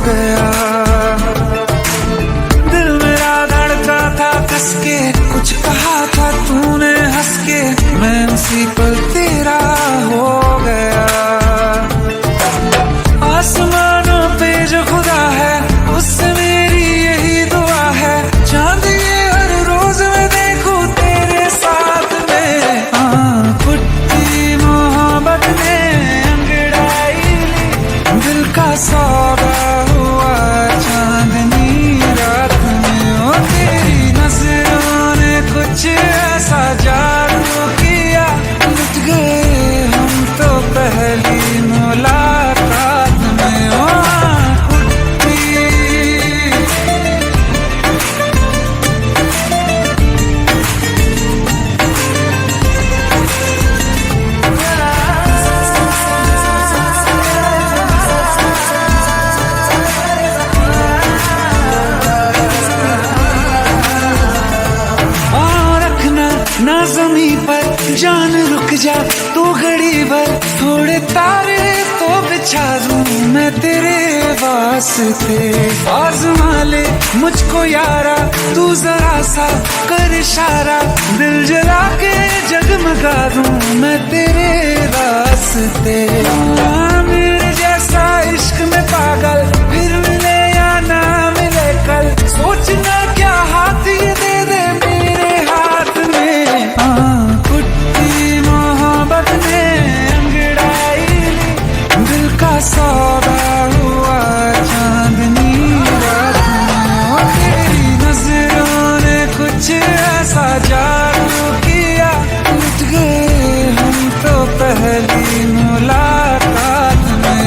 गया। दिल मेरा धड़का था कस के, कुछ कहा था तूने हंस के, मैं उसी पल तेरा हो गया। आसमानों पे जो खुदा है उससे मेरी यही दुआ है, चांद ये हर रोज मैं देखूं तेरे साथ में। फुटती मोहब्बत ने अंगड़ाई ली, दिल का सौदा हुआ चांदनी रात में। ओ तेरी नजरों ने कुछ ऐसा जादू किया, लुट गए हम तो पहली मुलाकात में। ओ ना ज़मीं पर जान रुक जा तू घड़ी भर, थोड़े तारे तो बिछा दूं मैं तेरे वास्ते। आज़मा ले मुझको यारा तू जरा सा कर इशारा, दिल जला के जगमगा दूं मैं तेरे रास्ते। मेरे जैसा इश्क में पागल फिर मिले या ना मिले कल, सोचना क्या हाथ ये दे दे मेरे हाथ में। कुट्टी मोहब्बत ने अंगड़ाई ली, दिल का सौदा हुआ चांदनी रात में। तेरी नजरों ने कुछ ऐसा जादू किया, लुट गए हम तो पहली मुलाकात में।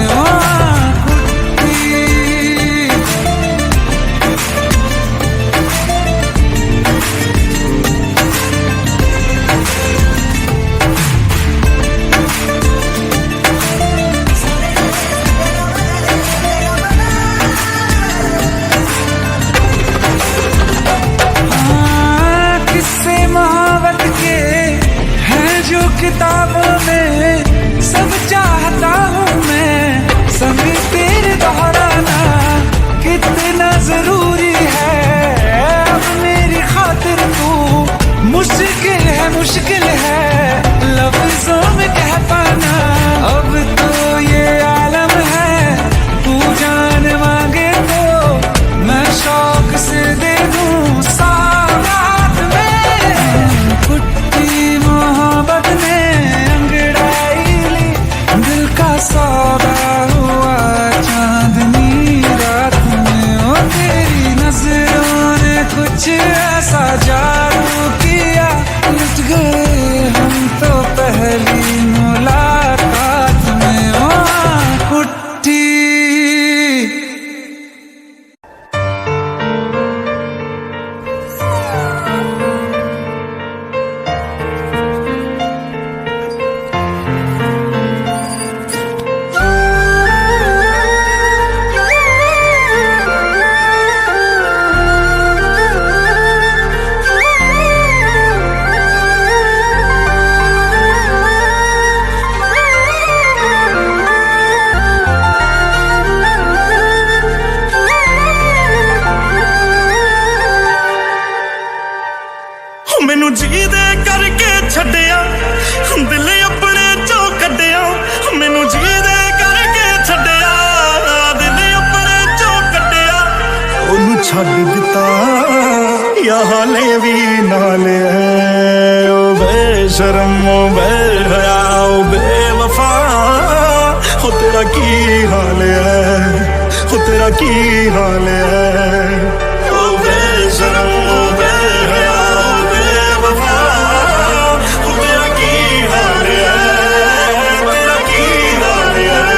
किताबों में सब चाहता हूँ मैं, सभी तेरे दोहराना कितना जरूरी है। अब मेरी खातिर तू मुश्किल है लफ्जों में कह पाना। अब तो ये आलम है तू जान मांगे तो मैं शौक से दे दूँ साथ में। कुट्टी मोहब्बत ने अंगड़ाई ली, दिल का सौदा हुआ चांदनी रात में। ओ तेरी नजरों ने कुछ ऐसा जादू किया, लुट गए हम तो पहली मुलाकात में। ओ कुट्टी छड़ दिता या हाले भी नाल है। ओ बेशरम ओ बेहया ओ बेवफा, हो तेरा की हाल है, हो तेरा की हाल है। ओ बेशरम ओ बेहया ओ बेवफा, हो तेरा की हाल है, तेरा की हाल है।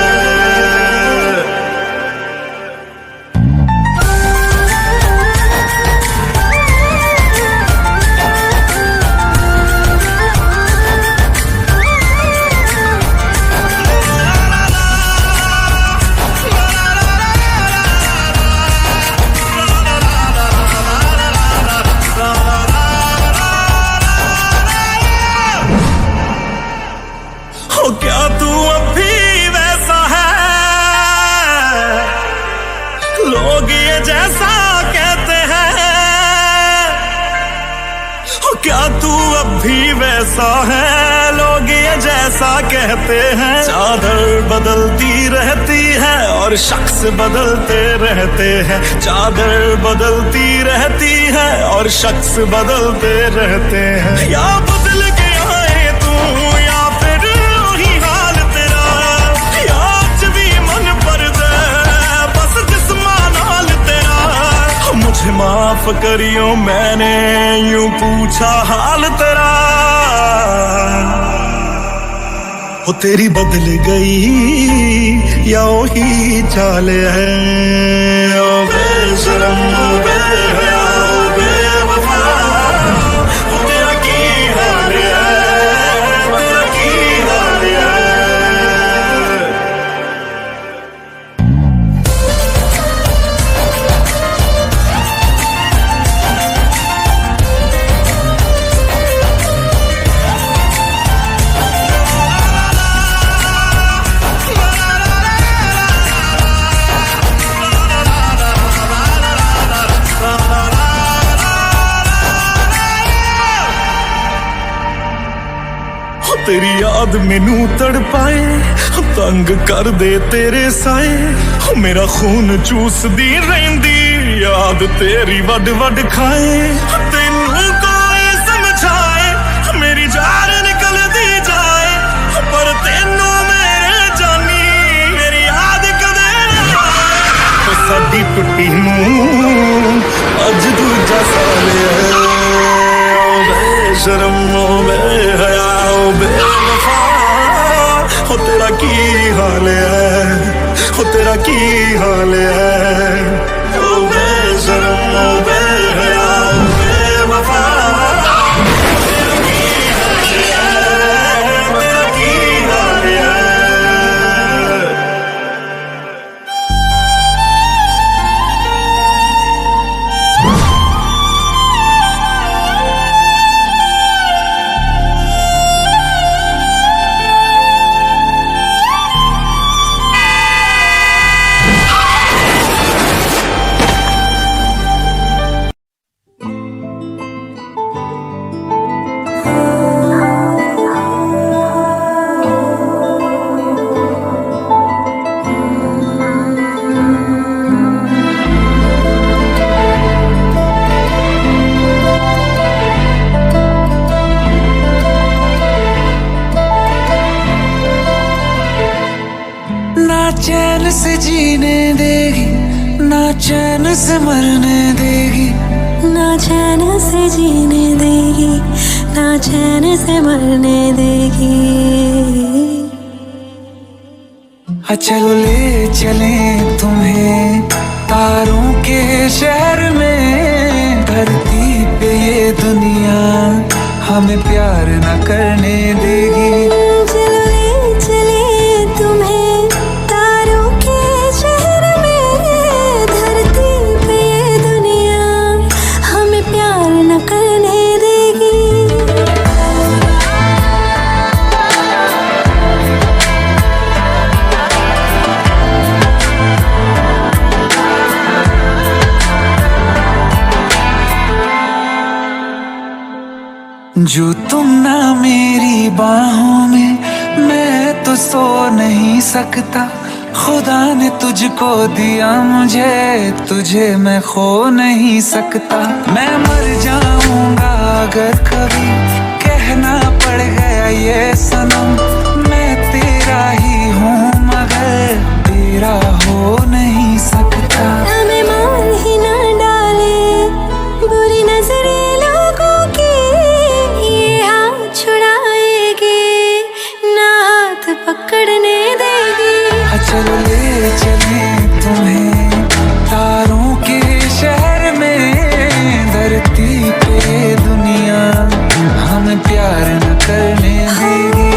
लोग ये जैसा कहते हैं, क्या तू अब भी वैसा है? लोग ये जैसा कहते हैं। चादर बदलती रहती है और शख्स बदलते रहते हैं। चादर बदलती रहती है और शख्स बदलते रहते हैं। या बदल गया है तू या फिर वही हाल तेरा, या आज भी मन पर दे बस जिस्मान हाल तेरा। मुझे माफ करियो मैंने यूं पूछा हाल तेरा। हो तेरी बदल गई या वही चाल है? ओ बेशरम ओ बेहया ओ बेवफा, हो तेरा की हाल है, तेरा की हाल है। तेरी याद मैनू तड़पाए, तंग कर दे तेरे साए। मेरा खून चूसदी रहिंदी याद तेरी वड वड खाए। तेनू कोई समझाए मेरी जान निकल दी जाए, पर तेनू मेरे जानी मेरी याद कदे ना आए। साडी टुट्टी नू अज दूजा साल है। ओ बेशरम ओ बेहया ओ बेवफा, हो तेरा की हाल है, हो तेरा की हाल है। ओ बेशरम ओ बेहया ओ बेवफा, तेरा की हाल है, तेरा की हाल है। चैन से जीने देगी ना चैन से मरने देगी, ना चैन से जीने देगी ना चैन से मरने देगी। चलो ले चले तुम्हें तारों के शहर में। धरती पे ये दुनिया हमें प्यार न करने देगी। चलो ले चले तुम्हें तारों के शहर में। धरती पे ये दुनिया हमें प्यार न करने देगी। जो तुम ना मेरी बाहों में मैं तो सो नहीं सकता। खुदा ने तुझको दिया मुझे, तुझे मैं खो नहीं सकता। मैं मर जाऊंगा अगर कभी कहना पड़ गया ये सनम। मैं तेरा ही हूँ मगर तेरा हो नहीं सकता। हमें मान ही ना डाले बुरी नजरें लोगों की। ये हाथ छुड़ाएगी ना हाथ पकड़ने देगी। चलो ले चले तुम्हें तारों के शहर में। धरती पे दुनिया हमें प्यार न करने देगी।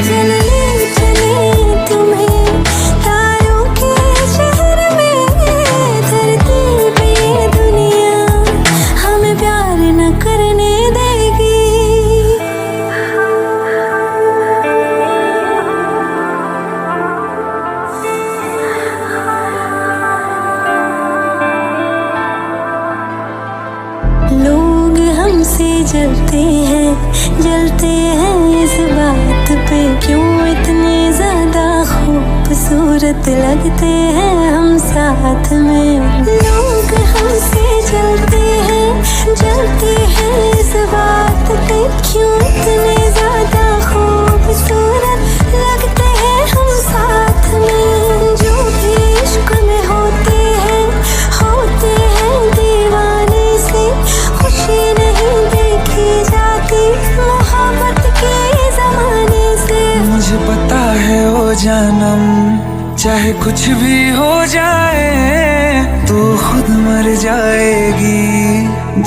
चलो ले चले तुम्हें तारों के जलते हैं इस बात पे, क्यों इतने ज्यादा खूबसूरत लगते हैं हम साथ में। लोग हमसे जलते हैं इस बात पे, क्यों इतने ज्यादा खूबसूरत लगते हैं हम साथ में। जो भी इश्क में होते हैं दीवाने से, खुशी नहीं देखी जाती मोहब्बत के ज़माने से। मुझे पता है वो जानम, चाहे कुछ भी हो जाए तो खुद मर जाएगी,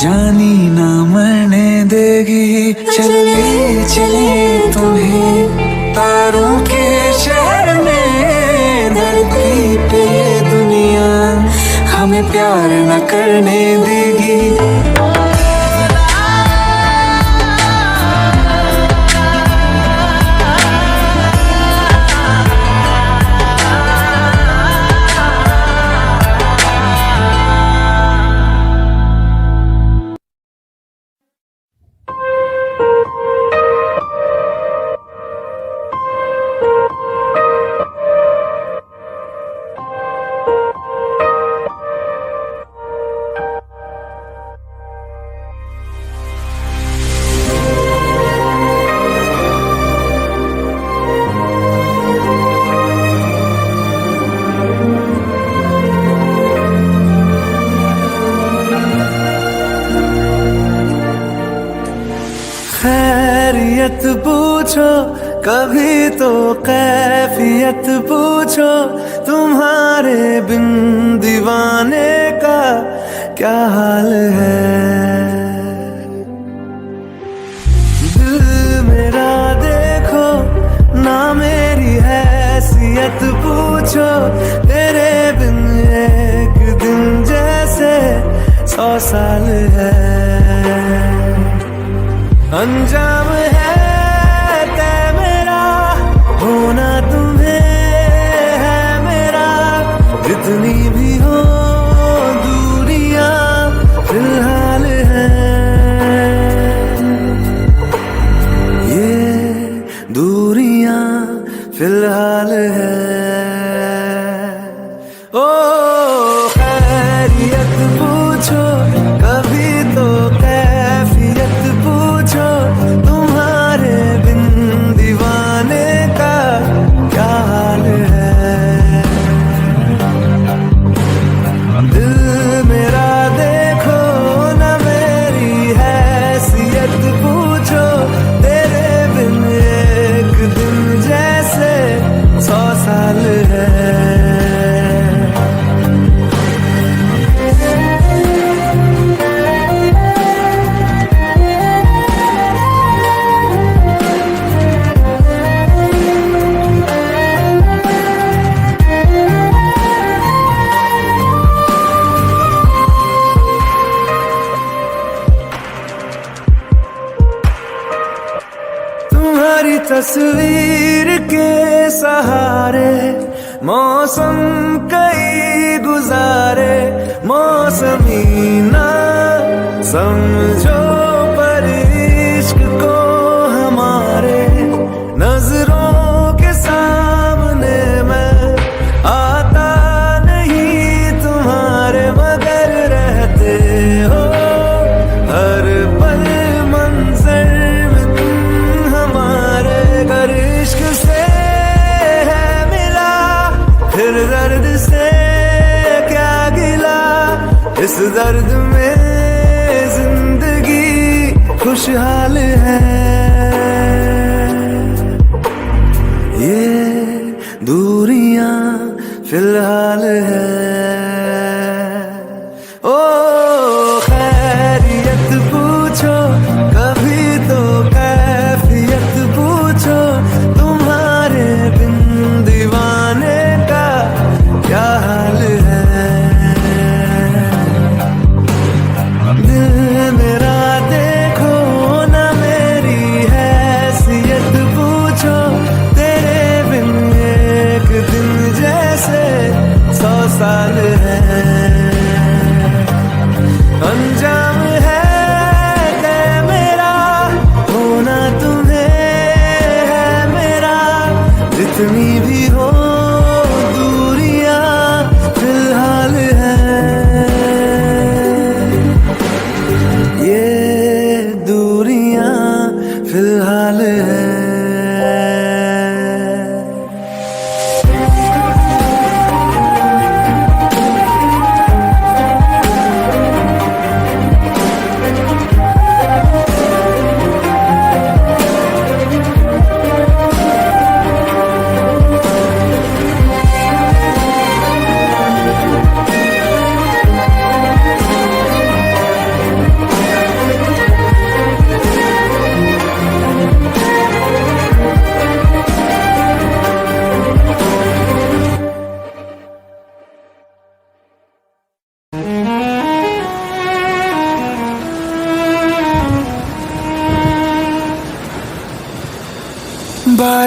जानी ना मरने देगी। चले चले तुम्हें तारों के शहर में, धरती पे दुनिया हमें प्यार न करने देगी। खैरियत पूछो कभी तो कैफियत पूछो, तुम्हारे बिन दीवाने का क्या हाल है। दिल मेरा देखो ना मेरी हैसियत पूछो, तेरे बिन एक दिन जैसे 100 साल है। अंजाम है तय मेरा, होना तुम्हें है मेरा, जितनी भी हो दूरियां फिलहाल है। ये दूरियां फिलहाल है। ओ खैरियत पूछो कभी तो कैफियत पूछो, तुम्हारे बिन दीवाने का क्या हाल है। दिल मेरा देखो ना मेरी हैसियत पूछो, तेरे बिन एक दिन जैसे 100 साल है। तुम्हारी तस्वीर के सहारे मौसम कई गुजारे, मौसमी ना समझो पर इश्क को हमारे, नजरों के सामने मैं आता नहीं तुम्हारे, मगर रहते हो हर पल मंजर में तुम हमारे। अगर इश्क से है मिला फिर दर्द से क्या गिला, इस दर्द में जिंदगी खुशहाल है। ये दूरियां फिलहाल है। ओ खैरियत पूछो कभी तो कैफियत पूछो, तुम्हारे बिन दीवाने का क्या हाल है। दिल मेरा देखो ना मेरी हैसियत पूछो, तेरे बिन एक दिन जैसे 100 साल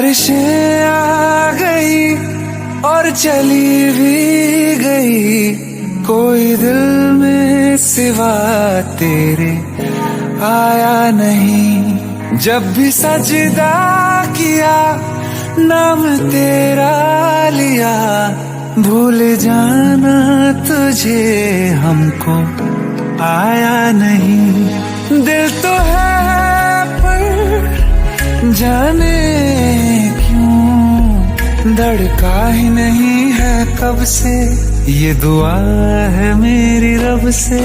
बारिशें आ गई और चली भी गई, कोई दिल में सिवा तेरे आया नहीं। जब भी सजदा किया नाम तेरा लिया, भूल जाना तुझे हमको आया नहीं। दिल तो है पर जाने क्यों धड़का ही नहीं है कब से, ये दुआ है मेरी रब से।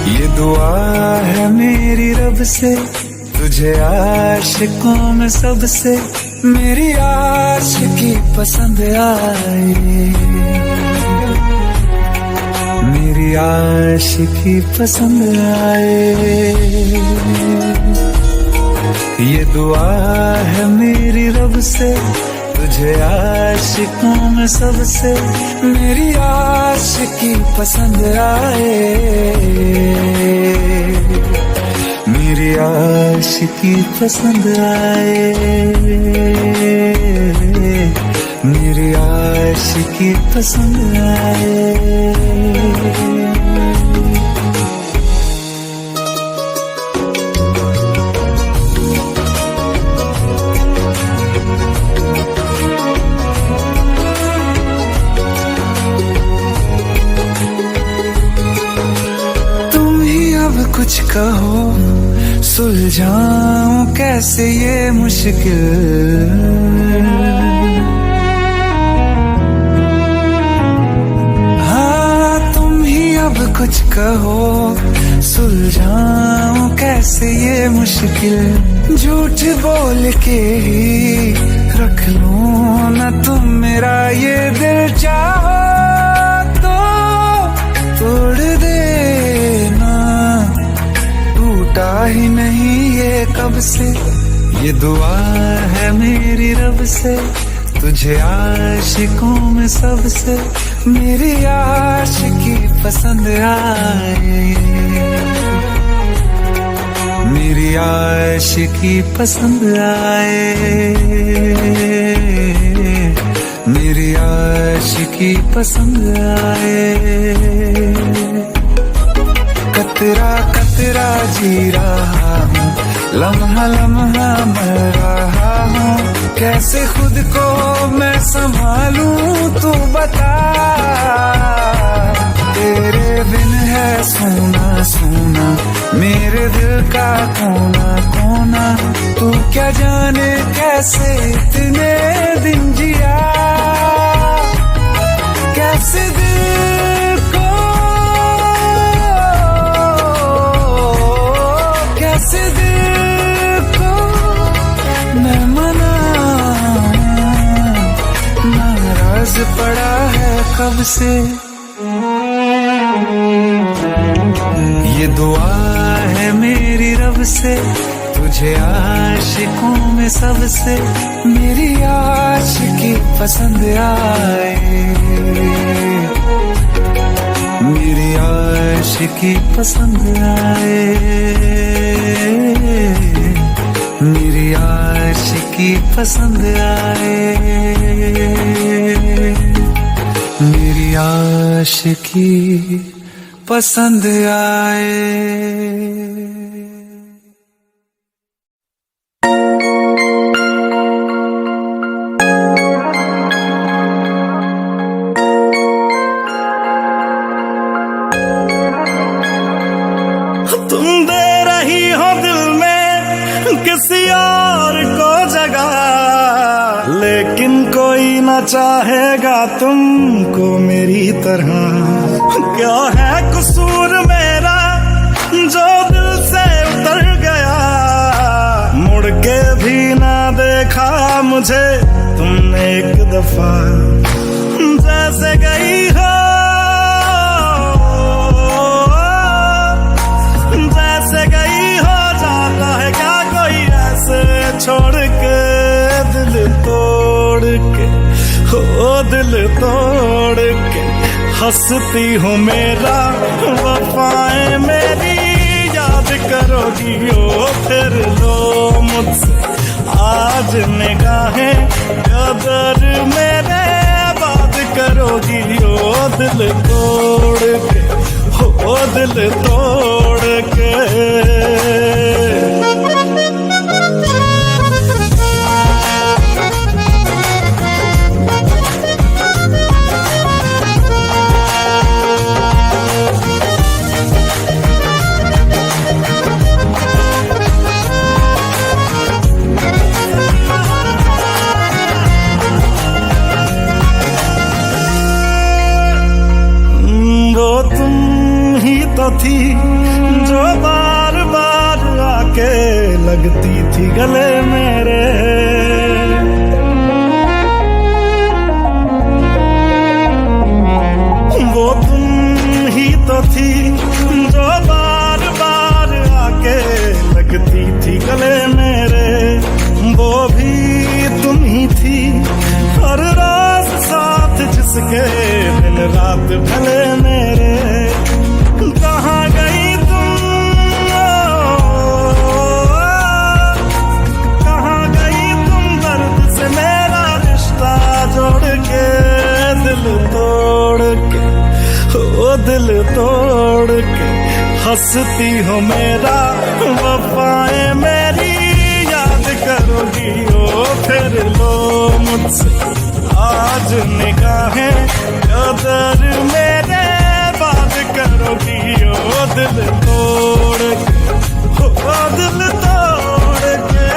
ये दुआ है मेरी रब से, तुझे आशिकों में सबसे मेरी आशिकी पसंद आए, मेरी आशिकी पसंद आए। ये दुआ है मेरी रब से, तुझे आशिकों में सबसे मेरी आशिकी पसंद आए, मेरी आशिकी पसंद आए, मेरी आशिकी पसंद आए। कुछ कहो सुलझाऊं कैसे ये मुश्किल, हाँ तुम ही अब कुछ कहो सुलझाऊं कैसे ये मुश्किल। झूठ बोल के ही रख लूं ना तुम मेरा ये दिल, चाहो तो तोड़ देना, टूटा ही नहीं ये कब से। ये दुआ है मेरी रब से, तुझे आशिकों में सबसे मेरी आशिकी पसंद आए, मेरी आशिकी पसंद आए, मेरी आशिकी पसंद आए। कतरा कतरा जी रहा हूँ, लम्हा लम्हा मर रहा हूँ, कैसे खुद को मैं संभालूं तू बता। तेरे बिन है सोना सोना मेरे दिल का कोना कोना, तू क्या जाने कैसे इतने दिन जिया, कैसे दिल को कैसे दिल को मैं मनाऊं, नाराज पड़ा है कब से। ये दुआ है मेरी रब से, तुझे आशिकों में सबसे मेरी आशिकी पसंद आए, मेरी आशिकी पसंद आए, मेरी आशिकी पसंद आए, मेरी आशिकी पसंद आए। तुम दे रही हो दिल में किसी और को जगह, लेकिन कोई ना चाहेगा तुमको मेरी तरह। क्या है कसूर मेरा जो दिल से उतर गया, मुड़ के भी ना देखा मुझे तुमने एक दफा। जैसे गई हो जैसे गई हो, जाता है क्या कोई ऐसे छोड़ के, दिल तोड़ के हो दिल तोड़ के। हंसती हूँ मेरा वफाएं मेरी करोगी ओ फिर लो मुझसे आज निगाहें कदर मेरे बात करोगी ओ दिल तोड़ के, ओ दिल तोड़ के। तो थी जो बार बार आके लगती थी गले मेरे, वो तुम ही तो थी जो बार बार आके लगती थी गले मेरे, वो भी तुम ही थी हर रात साथ जिसके दिन रात भले मेरे। कहाँ गई तुम, कहाँ गई तुम दर्द से मेरा रिश्ता जोड़ के, दिल तोड़ के, ओ दिल तोड़ के। हंसती हो मेरा वफाएं मेरी याद करोगी ओ फिर लो मुझसे आज निगाहें कदर मेरे बात करोगी ओ दिल तोड़ के, ओ दिल तोड़ के।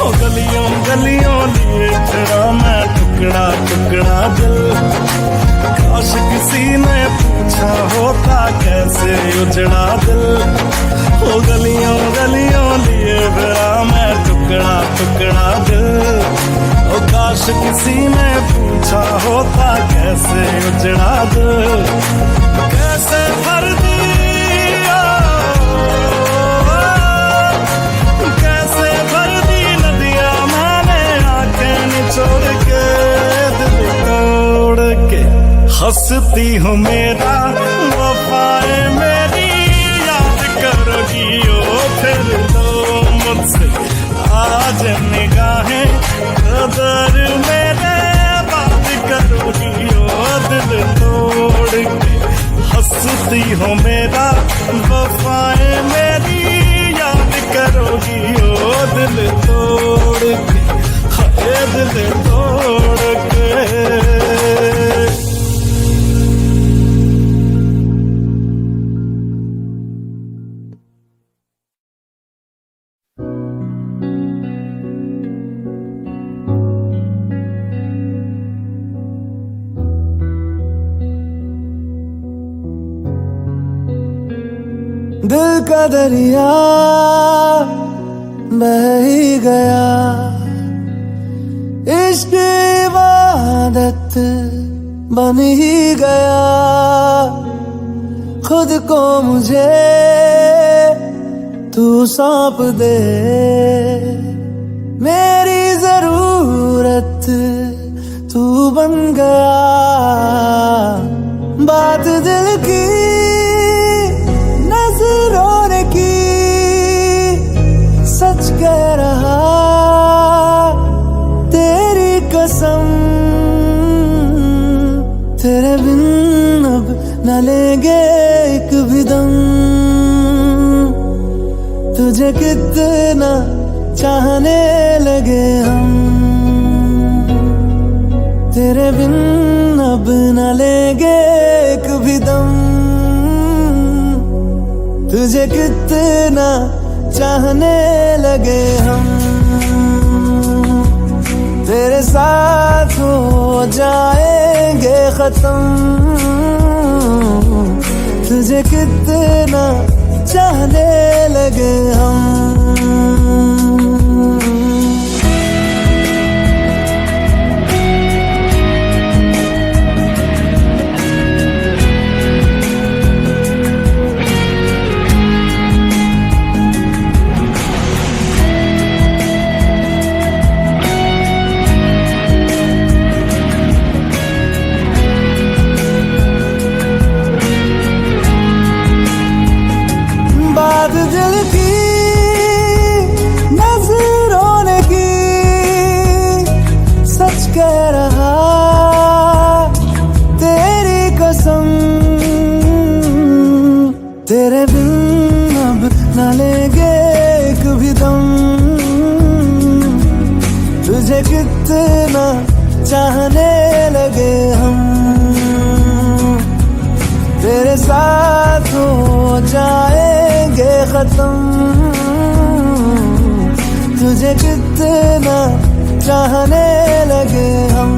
ओ गलियों गलियों लिए तेरा मैं टुकड़ा टुकड़ा दिल, काश किसी ने पूछा होता कैसे उजड़ा दिल। ओ गलियों गलियों लिए तेरा मैं टुकड़ा टुकड़ा दिल, ओ काश किसी ने पूछा होता कैसे उजड़ा दिल, कैसे भर दिया, कैसे भर दी नदियां मैंने आंखें निचोड़ के, दिल तोड़ के। हंसती हो मेरा वफाएं मेरी याद करोगी ओ फिर लो मुझसे आज निगाहें कदर मेरे बात करोगी ओ दिल तोड़ के। हंसती हो मेरा वफाएं मेरी याद करोगी ओ दिल तोड़ के, हाय दिल तोड़ के। दिल का दरिया बह ही गया, इश्क इबादत बन ही गया, खुद को मुझे तू सौंप दे, मेरी जरूरत तू बन गया। बात दिल की नजरों ने की, सच कह रहा तेरी कसम, तेरे बिन अब न लेंगे एक भी दम। तुझे कितना चाहने लगे हम, तेरे बिन अब न लेंगे एक भी दम। तुझे कितना चाहने लगे हम, तेरे साथ हो जाएंगे खत्म। तुझे कितना चाहने लगे हम। कितना चाहने लगे हम, तेरे साथ हो जाएंगे खत्म। तुझे कितना चाहने लगे हम,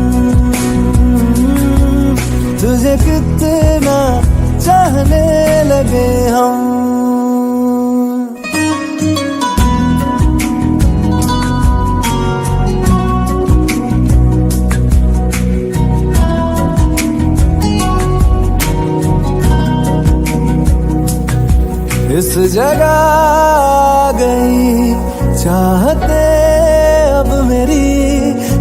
तुझे कितना चाहने लगे हम। इस जगह आ गई चाहते अब मेरी,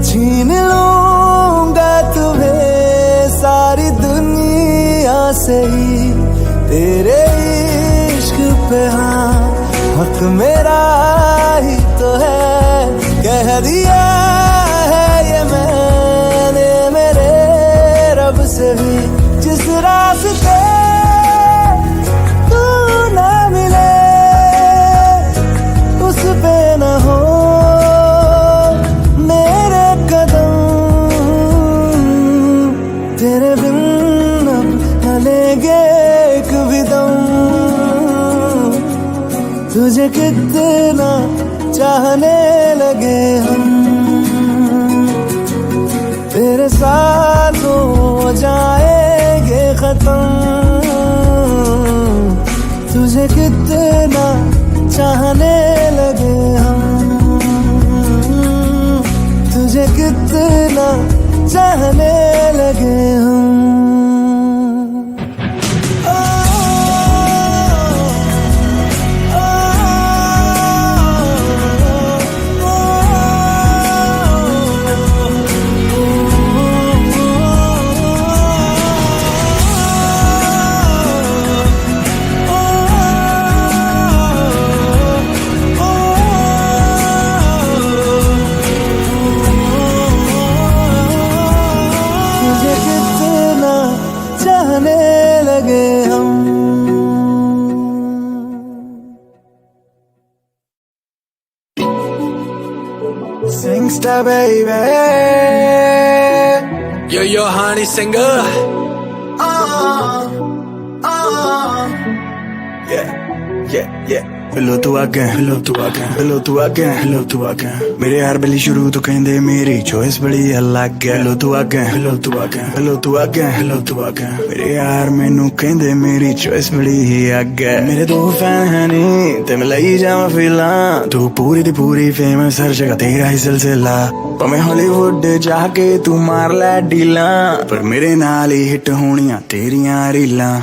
छीन लूंगा तुम्हें सारी दुनिया से ही। तेरे इश्क पे हाँ हक मेरा ही तो है, कह दिया है ये मैंने मेरे रब से भी। जिस रास्ते न हो मेरे कदम, तेरे बिन अब हलेंगे एक भी दम। तुझे कितना चाहने लगे हम, तेरे साथ हो जाएंगे खत्म। तुझे कितना चाहने लगे हम, तुझे कितना चाहने लगे हम। Singster baby, yo honey singer. Yeah. Hello to again, hello to again, hello to again, hello to again. मेरे यार बली शुरू तो कहंदे मेरी चॉइस बड़ी अलग है। Hello to again, hello to again, hello to again, hello to again. मेरे यार मैनू कहंदे मेरी चॉइस बड़ी ही अलग है। मेरे दो फैन हैं नी ते मैं लई जावां फिल्मां, तू पूरी दी पूरी फेमस हर जगह तेरा ही सिलसिला। भावें हॉलीवुड जाके तू मार लै डीलां, पर मेरे नाल ही हिट होनियां तेरियां रीलां।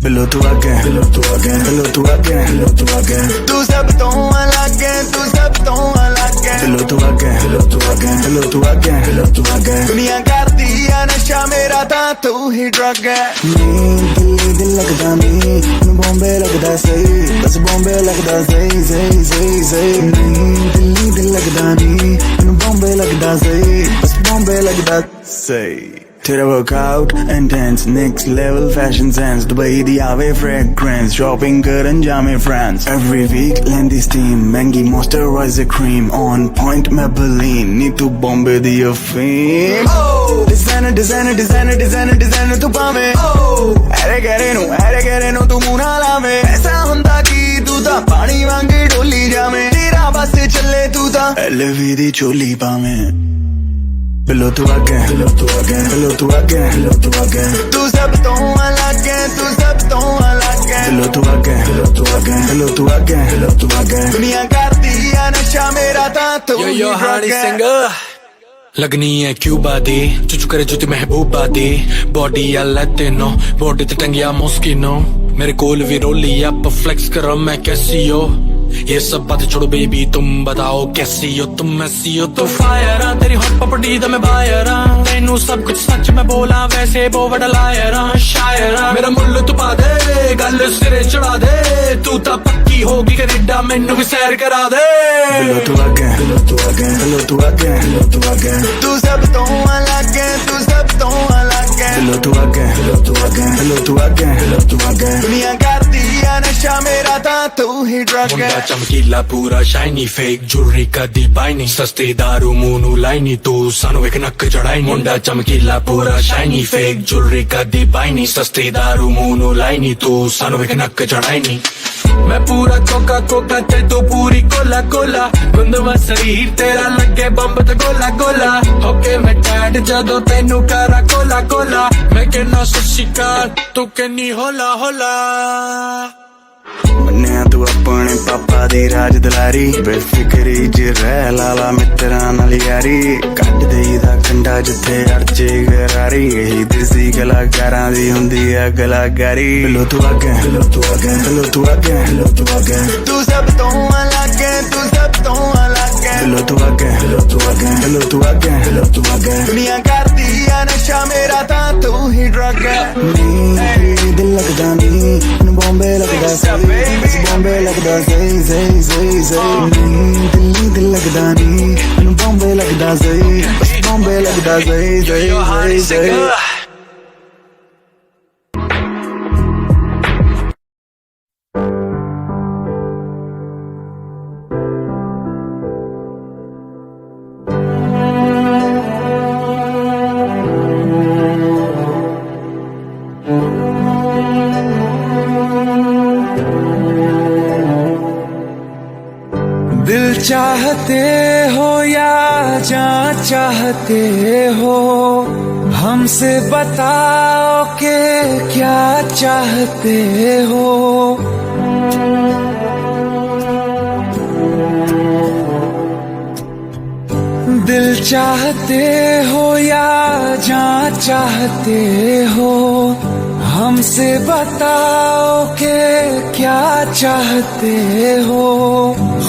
Hello to again, hello to again, hello to again, hello to again. तू सब तो अलग है, तू सब तो अलग है। Hello to again, hello to again, hello to again, hello to again. दुनिया करती है नशा मेरा था तू ही ड्रग है। दिल लगदा नहीं, मैं बॉम्बे लगदा सही, बस बॉम्बे लगदा सही सही सही सही। दिल लगदा नहीं, मैं बॉम्बे लगदा सही, बस बॉम्बे लगदा सही। तेरा workout intense, next level fashion sense, Dubai दी आवे fragrance, shopping करन जामे France, every week लेंदी steam, महंगी moisturizer cream, on point Maybelline, नी तू बॉम्बे दी अफीम। designer designer designer designer designer तू पावे, ऐरे करे नू तू मुँह ना लावे। ऐसा हुंदा कि तू ता पानी वांगे डोली जावे, तेरा बस चले तू ता LV दी चोली पावे। Hello to again, hello to again, hello to again, hello to again. तू सब तो अलग है, तू सब तो अलग है। Hello to again, hello to again, hello to again, hello to again. दुनिया करती है नशा मेरा था तू ही Yo honey ड्रग है। singer. लगनी है क्यूबा दी, चुचू करे जुती महबूबा दी, बॉडी या लैटिनो, बॉडी ते टंगिया मोस्किनो। मेरे कोल भी रोली अप फ्लेक्स करो मैं कैसी हो, ये सब बातें छोड़ो बेबी तुम बताओ कैसी हो तुम। ऐसी हो तो फायर आ, तेरी हॉट पपड़ी दा मैं बायर आ, तेनू सब कुछ सच मैं बोला वैसे वो बड़ा लायर आ। शायर आ मेरा मुल्ल तू पा दे, गल सिरे चढ़ा दे, तू ता पक्की होगी कनेडा मैनू भी सैर करा दे। Hello to again, hello to again, hello to again, hello to again. तू सब तो अलग है, तू सब तो अलग है। Hello to again, hello to again, hello to again, hello to again. दुनिया करती है नशा मेरा था तू ही ड्रग मुंडा है। चमकीला पूरा शाइनी फेक ज्वेलरी कदी पाई नहीं सस्ती दारू मुंह ਨੂੰ ਲਾਈ ਨਹੀਂ ਤੂੰ ਸਾਨੂੰ ਇੱਕ ਨੱਕ ਚੜਾਈ ਨਹੀਂ ਮੁੰਡਾ ਚਮਕੀਲਾ ਪੂਰਾ ਸ਼ਾਈਨੀ ਫੇਕ ज्वेलरी कदी पाई नहीं सस्ती दारू मुंह ਨੂੰ ਲਾਈ ਨਹੀਂ ਤੂੰ ਸਾਨੂੰ ਇੱਕ ਨੱਕ ਚੜਾਈ ਨਹੀਂ मैं पूरा कोका कोका ते तू पूरी कोला कोला गुंदवा शरीर तेरा लगे बंब ते गोला गोला होके मैं टैड जदों तेनू करा कोला कोला मैं कहना सशिकार तू कहनी होला होला ਮੰਨਿਆ ਤੂੰ ਆਪਣੇ ਪਾਪਾ ਦੀ ਰਾਜ ਦੁਲਾਰੀ ਬੇਫਿਕਰੀ ਚ ਰਹਿ ਲਾਲਾ ਮਿੱਤਰਾਂ ਨਾਲ ਯਾਰੀ ਕੱਢ ਦੇਈਦਾ ਕੰਡਾ ਜਿੱਥੇ ਅੜਚੇ ਗਰਾਰੀ ਇਹੀ ਦੇਸੀ ਕਲਾਕਾਰਾਂ ਦੀ ਹੁੰਦੀ ਆ ਗਲਾਕਾਰੀ ਲੋ ਤੂੰ ਅੱਗੇ ਲੋ ਤੂੰ ਅੱਗੇ ਲੋ ਤੂੰ ਅੱਗੇ ਲੋ ਤੂੰ ਅੱਗੇ ਤੂੰ ਸਭ ਤੋਂ ਅਲੱਗ ਹੈ ਤੂੰ ਸਭ ਤੋਂ ਅਲੱਗ ਹੈ ਲੋ ਤੂੰ ਅੱਗੇ ਲੋ ਤੂੰ ਅੱਗੇ ਲੋ ਤੂੰ ਅੱਗੇ ਲੋ ਤੂੰ ਅੱਗੇ ਦੁਨੀਆ ਕਰਦੀ ਆ ਨਸ਼ਾ ਮੇਰਾ ਤਾਂ ਤੂੰ ਹੀ ਡਰਗ ਹੈ ਨੀ ਦਿਲ ਲੱਗਦਾ ਨੀ ਮੈਨੂੰ ਬੰਬੇ ਲੱਗਦਾ ਸੀ ਬੰਬੇ ਲੱਗਦਾ ਸਹੀ ਦਿਲ ਲੱਗਦਾ ਨੀ ਮੈਨੂੰ ਬੰਬੇ ਲੱਗਦਾ ਸਹੀ ਬੰਬੇ ਲੱਗਦਾ ਸਹੀ दिल चाहते हो या जान चाहते हो हमसे बताओ कि क्या चाहते हो दिल चाहते हो या जान चाहते हो हमसे बताओ कि क्या चाहते हो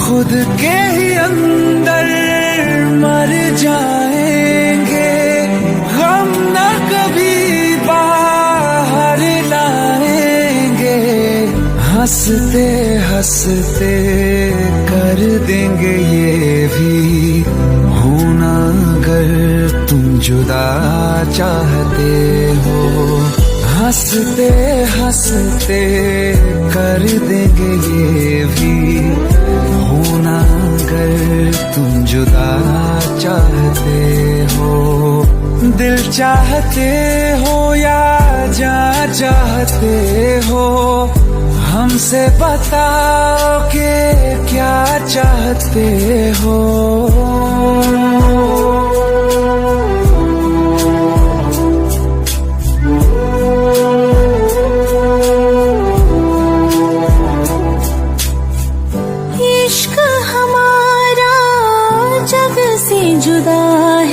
खुद के ही अंदर मर जाएंगे हम न कभी बाहर लाएंगे हंसते हंसते कर देंगे ये भी होना अगर तुम जुदा चाहते हो हंसते हंसते कर देंगे ये भी होना अगर तुम जुदा चाहते हो दिल चाहते हो या जान चाहते हो हमसे बताओ कि क्या चाहते हो जुदा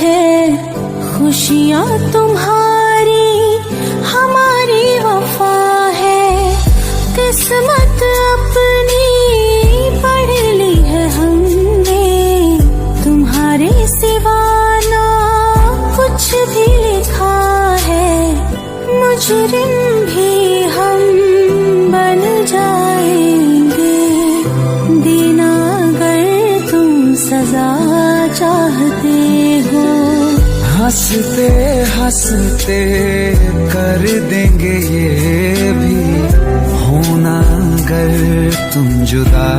है खुशियाँ तुम्हारी हमारी वफा है किस्मत अपनी पढ़ ली है हमने तुम्हारे सिवा ना कुछ भी लिखा है मुजरिम भी हम बन जाएंगे देना अगर तुम सजा चाहते हो हंसते हंसते कर देंगे ये भी होना अगर तुम जुदा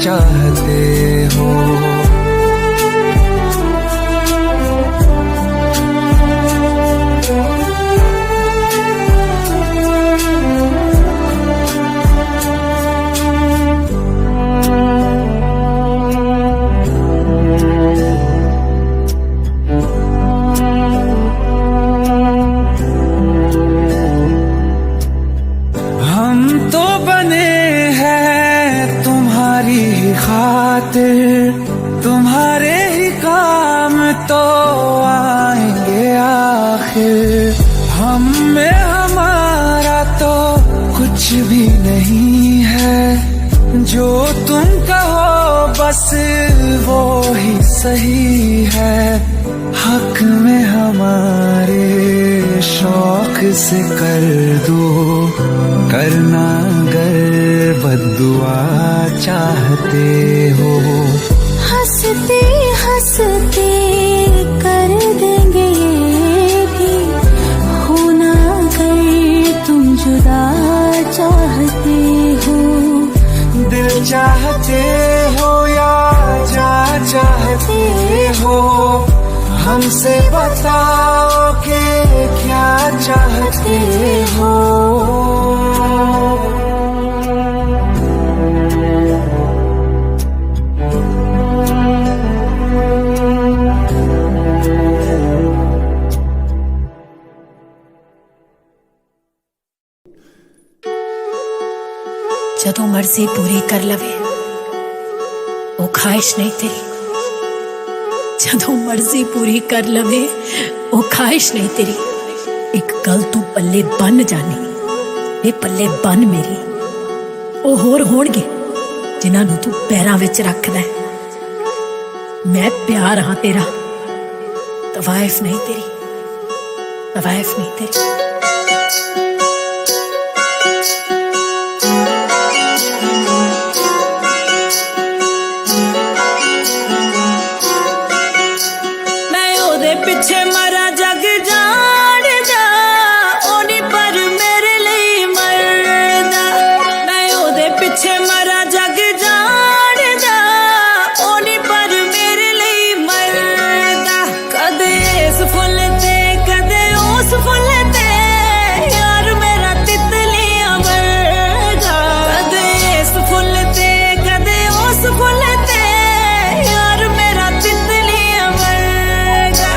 चाहते हो तुम्हारे ही काम तो आएंगे आखिर हम में हमारा तो कुछ भी नहीं है जो तुम कहो बस वो ही सही है हक में हमारे शौक से कर दो करना अगर बद्दुआ चाहते हो हंसते हंसते कर देंगे ये भी होना अगर तुम जुदा चाहते हो दिल हमसे बताओ कि क्या चाहते हो। जदों मर्जी पूरी कर लवे वो ख्वाहिश नहीं तेरी, जदों मर्जी पूरी कर लवे वो ख्वाहिश नहीं तेरी। एक गल तू पल्ले बन जानी, ये पल्ले बन मेरी। वो होर होणगे जिन्हां नूं तू पैरां विच रखदा है। मैं प्यार हाँ तेरा, तवाइफ नहीं तेरी, तवाइफ नहीं तेरी। पिछे मरा जग जान दा ओनी पर मेरे लिए मरदा। मैं ओदे पिछे मरा जग जान दा ओनी पर मेरे लिए मरदा। कदे इस फुल ते कदे उस फुल ते यार मेरा तितलियां वर्गा। कदे इस फुल ते कदे उस फुल ते यार मेरा तितलियां वर्गा।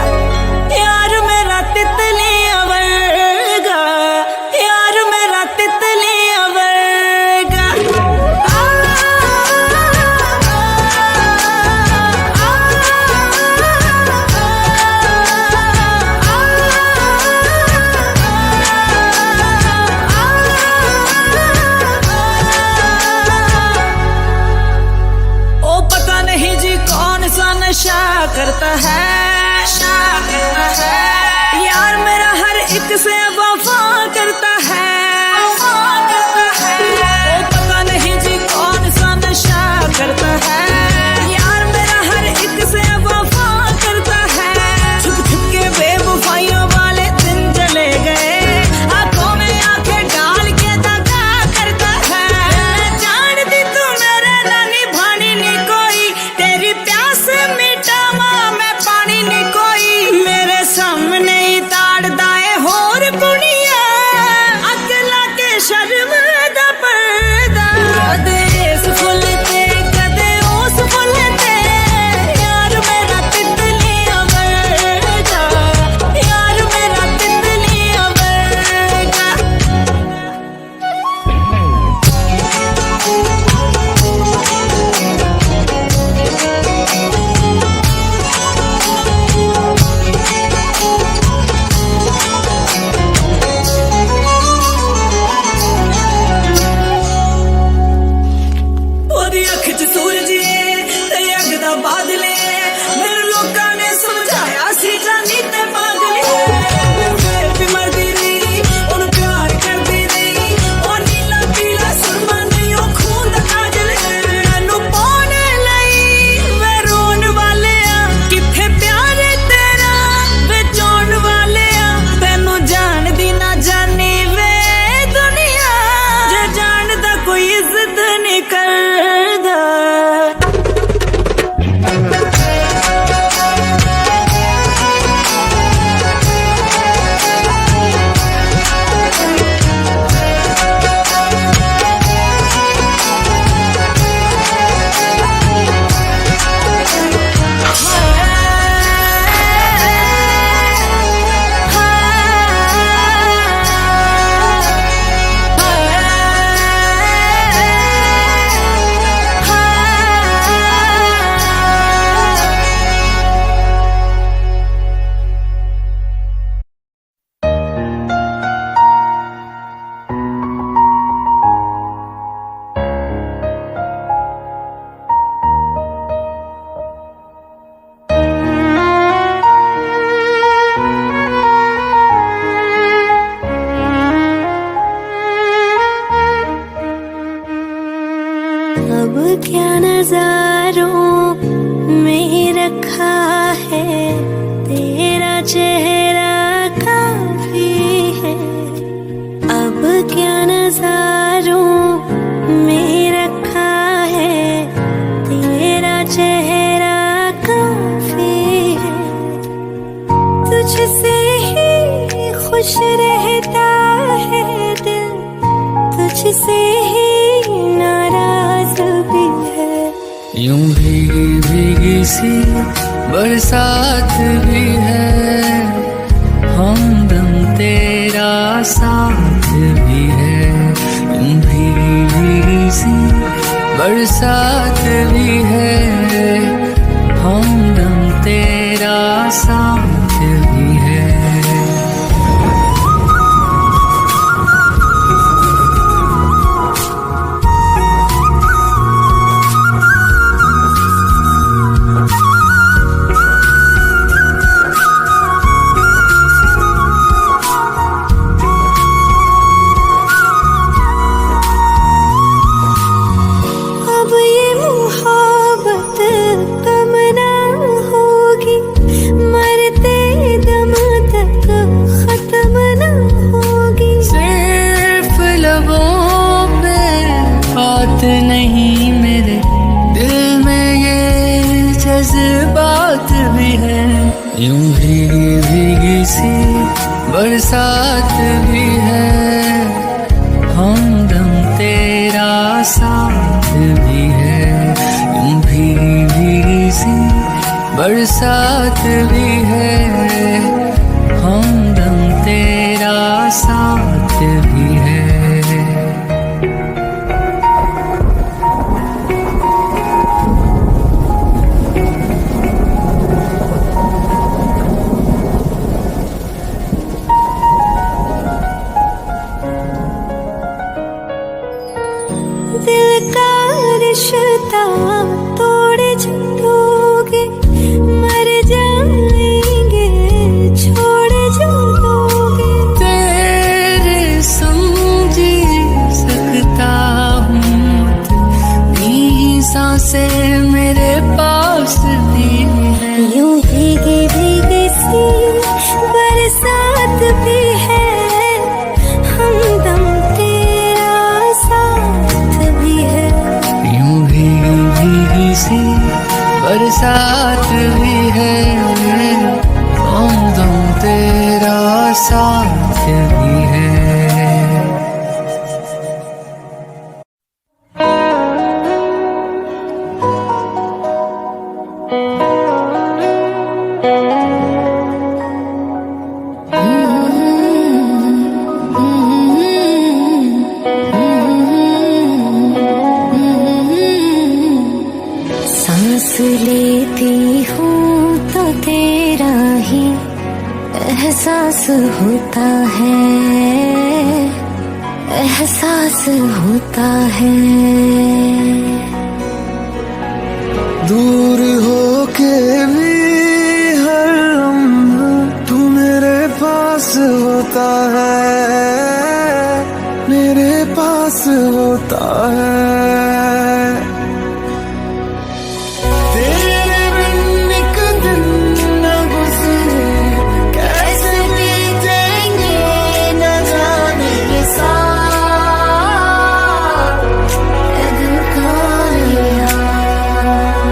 तुझसे ही खुश रहता है दिल, तुझसे ही नाराज भी है। यूं भीगी भीगी सी बरसात भी है, हमदम तेरा साथ भी है। यूं भीगी भीगी सी बरसात भी है, हमदम तेरा साथ भी है। नहीं मेरे दिल में ये जज्बात भी है। यूं भीगी भीगी सी बरसात भी है, हमदम तेरा साथ भी है। यूं भीगी भीगी सी बरसात भी है, हमदम तेरा साथ भी है। दिल का रिश्ता तोड़ जाओगे, मर जाएंगे छोड़ जाओगे। तेरे समझी सकता हूँ इतनी सांसें मेरे पास भी है। यूं भीगी भीगी सी बरसात भी है, हमदम तेरा साथ भी है। यूं भीगी भीगी सी बरसात भी है, हमदम तेरा साथ भी है। सांस लेती हूँ तो तेरा ही एहसास होता है, एहसास होता है। दूर होके भी हर लम्हा तू मेरे पास होता है, मेरे पास होता है। तेरे बिन एक दिन न गुजरे, कैसे बीतेंगे न जाने ये साल। ए दिल का यार,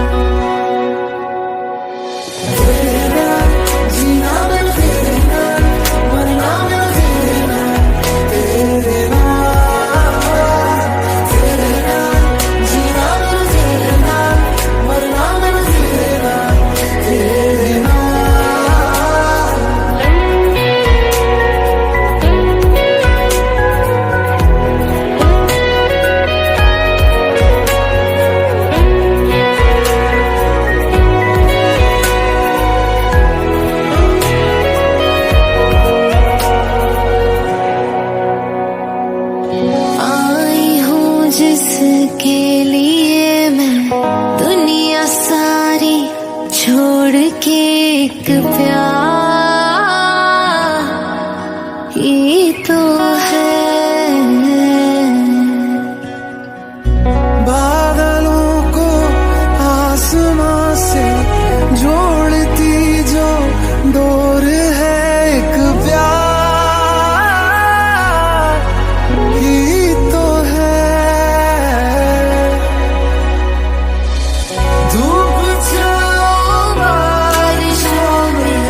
तेरा जीना मैं तेरा, मरना मैं तेरा, तेरा तेरा जीना मैं तेरा, मरना मैं तेरा, तेरा। आई हूँ जिसके लिए मैं दुनिया सारी छोड़ के, एक प्यार ये तो है। बादलों को आसमां से जोड़ती जो डोर है, एक प्यार ही तो है। धूप छाँव बारिशों में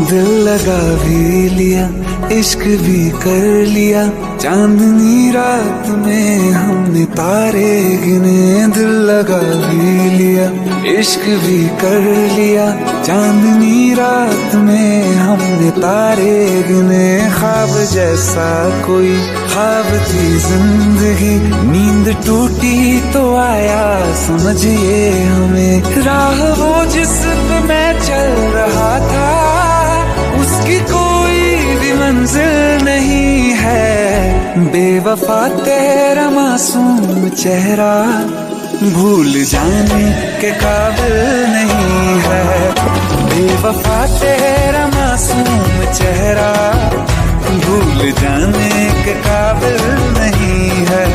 दिल लगा भी लिया, इश्क भी कर लिया, चांदनी रात में हमने तारे गिने। दिल लगा भी लिया, इश्क भी कर लिया, चांदनी रात में हमने तारे गिने। ख्वाब जैसा कोई ख्वाब थी जिंदगी, नींद टूटी तो आया समझिए हमें। राह वो जिस पे मैं चल रहा था, उसकी कोई भी मंजिल नहीं है। बेवफा तेरा मासूम चेहरा भूल जाने के काबिल नहीं है। बेवफा तेरा मासूम चेहरा भूल जाने के काबिल नहीं है।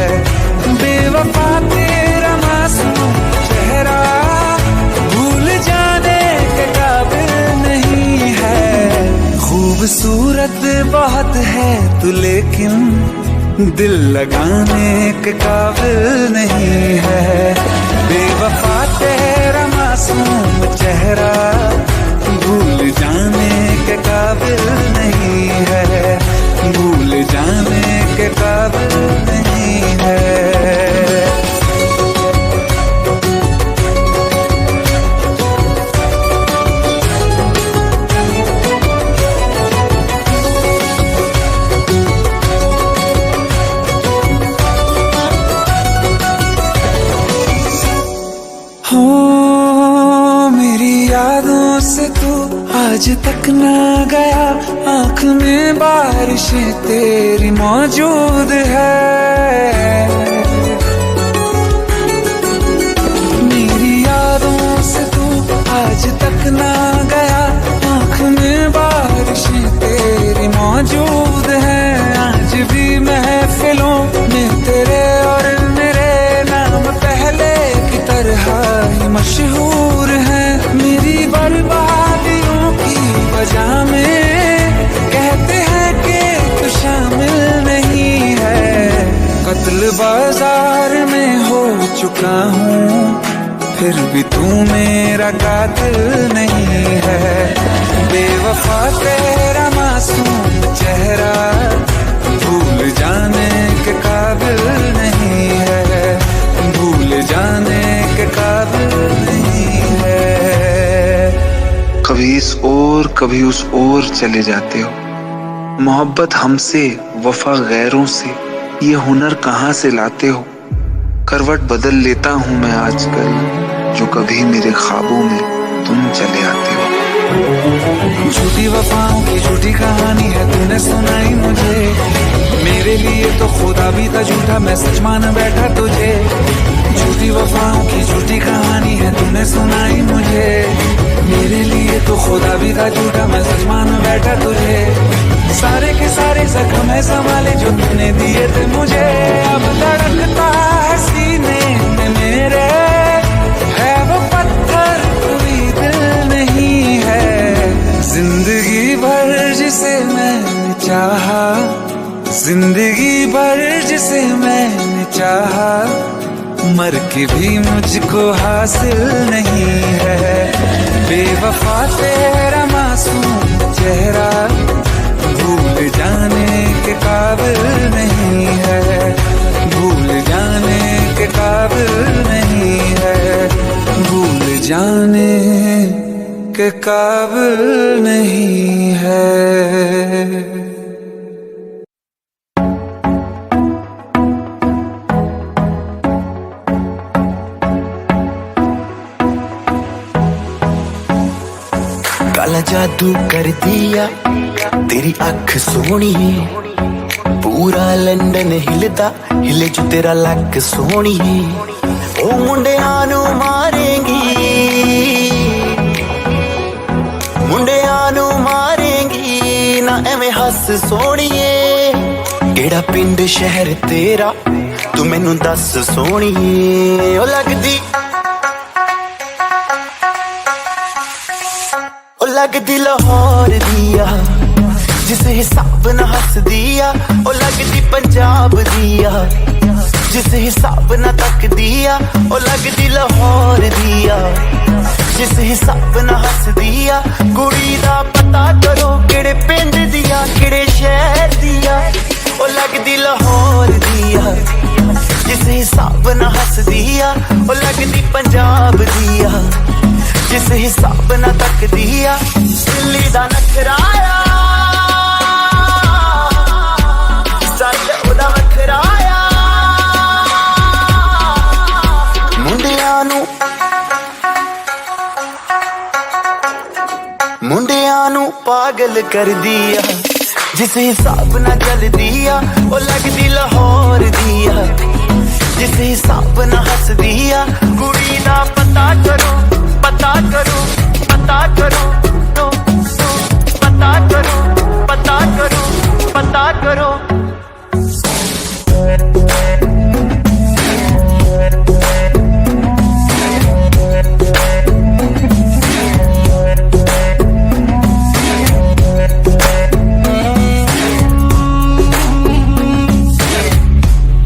बेवफा तेरा मासूम चेहरा भूल जाने के काबिल नहीं है। खूबसूरत बहुत है तू लेकिन दिल लगाने के काबिल नहीं है। बेवफा तेरा मासूम चेहरा भूल जाने के काबिल नहीं है। भूल जाने के काबिल नहीं है। मेरी यादों से तू आज तक ना गया, आँख में बारिशें तेरी मौजूद है। मेरी यादों से तू आज तक ना गया, आँख में बारिशें तेरी मौजूद है। आज भी महफिलों में तेरे और मेरे नाम पहले की तरह ही मशहूर है। मेरी बर्बादियों की वजह में कहते हैं कि तू शामिल नहीं है। कत्ल बाजार में हो चुका हूँ, फिर भी तू मेरा कातिल नहीं है। बेवफा तेरा मासूम चेहरा भूल जाने के काबिल नहीं है। भूल जाने के काबिल नहीं है। कभी इस ओर कभी उस ओर चले जाते हो। मोहब्बत हमसे, वफा गैरों से, ये हुनर कहाँ से लाते हो। करवट बदल लेता हूँ मैं आजकल, जो कभी मेरे ख्वाबों में तुम चले आते हो। झूठी वफाओं की झूठी कहानी है तूने सुनाई मुझे। मेरे लिए तो खुदा भी था झूठा, मैं सच मान बैठा तुझे। झूठी वफाओं की झूठी कहानी है तूने सुनाई मुझे। मेरे लिए तो खुदा भी था झूठा, मैं सच मान बैठा तुझे। सारे के सारे जख्म है संभाले जो तूने दिए थे मुझे। अब धड़कता है सीने में मेरे, है वो पत्थर कोई दिल नहीं है। जिंदगी भर जिसे मैंने चाहा, जिंदगी भर जिसे मैंने चाहा, मर के भी मुझको हासिल नहीं है। बेवफा तेरा मासूम चेहरा भूल जाने के काबिल नहीं है। भूल जाने के काबिल नहीं है। भूल जाने के काबिल नहीं है। काला जादू कर दिया तेरी अख सोनी, पूरा लंदन हिलदा हिले जो तेरा लक सोनी। ओ मुंडियां नू मारेंगी, मुंडियां नू मारेंगी ना एवें हस सोनिए। केड़ा पिंड शहर तेरा तू मैनू दस सोनिए। ओ लगदी लाहौर दिया जिस हिसाब न हस दिया। ओ लगदी पंजाब दिया जिस हिसाब न तक दिया। ओ लगदी लाहौर दिया जिस हिसाब ना हसदी आ कुड़ी दा पता करो किहड़े पिंड दिया किहड़े शहर दिया ओ लगदी लाहौर दिया जिस हिसाब ना हसदी आ ओ लगदी पंजाब दिया जिस हिसाब ना तकदी आ दिल्ली दा नखराया चल ओदा वखराया मुंडियां नू पागल कर दिया जिस हिसाब ना चल दिया ओ लगदी लाहौर दिया जिस हिसाब ना हस दिया कुड़ी दा पता करो पता करो पता करो पता करो पता करो पता करो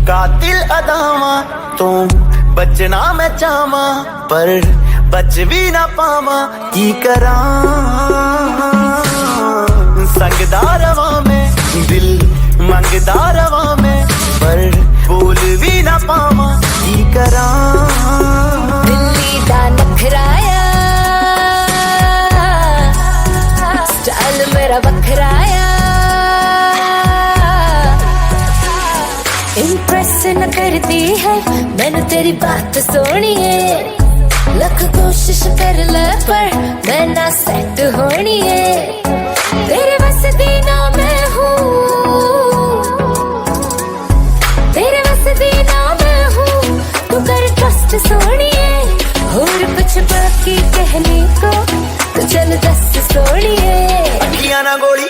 कातिल अदावा तो बचना मैं चाहवा पर बच भी ना पावा की करा संगदा रवा में दिल मंगदा रवा में पर बोल भी ना पावा की करा दिल्ली दा नखराया स्टाइल मेरा बखराया इम्प्रेस न करती है मैंने तेरी बात सोनी है लख कोशिश कर ले पर मैं ना सेट होनी है तेरे बस दी ना मैं हूँ तेरे बस दी ना मैं हूँ तू कर ट्रस्ट सोनी है और कुछ बाकी कहने को तो चल दस सोनी है अखियां ना गोली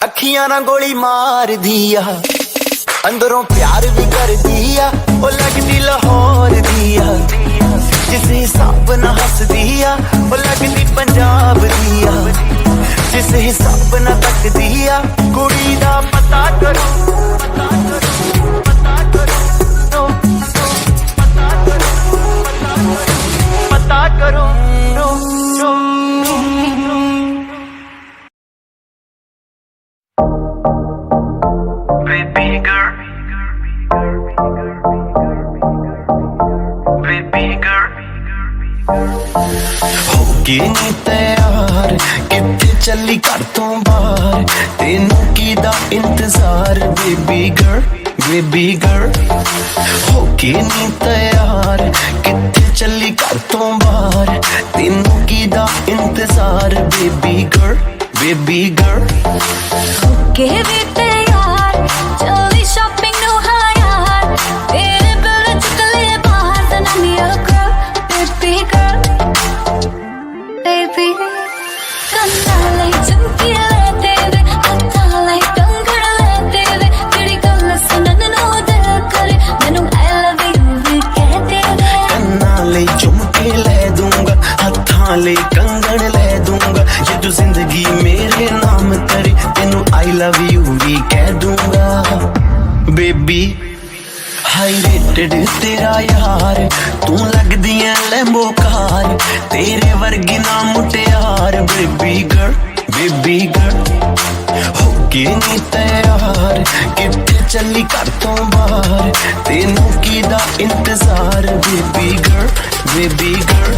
अखियां ना गोली मार दिया अंदरों प्यार भी कर दिया ओ लगदी लाहौर दिया जिस हिसाब ना हस दिया ओ लगदी पंजाब दिया जिस हिसाब ना तक दिया कुड़ी दा पता करो पता करो पता करो पता करो Baby girl, baby girl, होगी नी तैयार किथे चली घर तो बाहर तेनू की दा इंतजार बेबी गर्ल होगी नी तैयार किथे चली घर तो बाहर तेनू की दा इंतजार बेबी गर्ल के भी तैयार चली शॉपिंग नो हायार तेरे बिल चुकले बाहर then I'm your girl baby कंधा लाई चुमकी लेते वे हत्था लाई कंगड़ लेते वे तेरी गल सुनन नो दिल करे मैनू I love you भी कहते वे कन्ना ले चुमके ले दूंगा हत्था ले कंगड़ ले दूंगा ये तू जिंदगी मेरे नाम करे तेनू I love you भी कह दूंगा बेबी हाई रेटेड तेरा यार तू लगदी है लैम्बो कार तेरे वर्गी ना मुटियार बेबी गर्ल होगी नी तैयार किथे चली घर तो बाहर तेनू की दा इंतजार बेबी गर्ल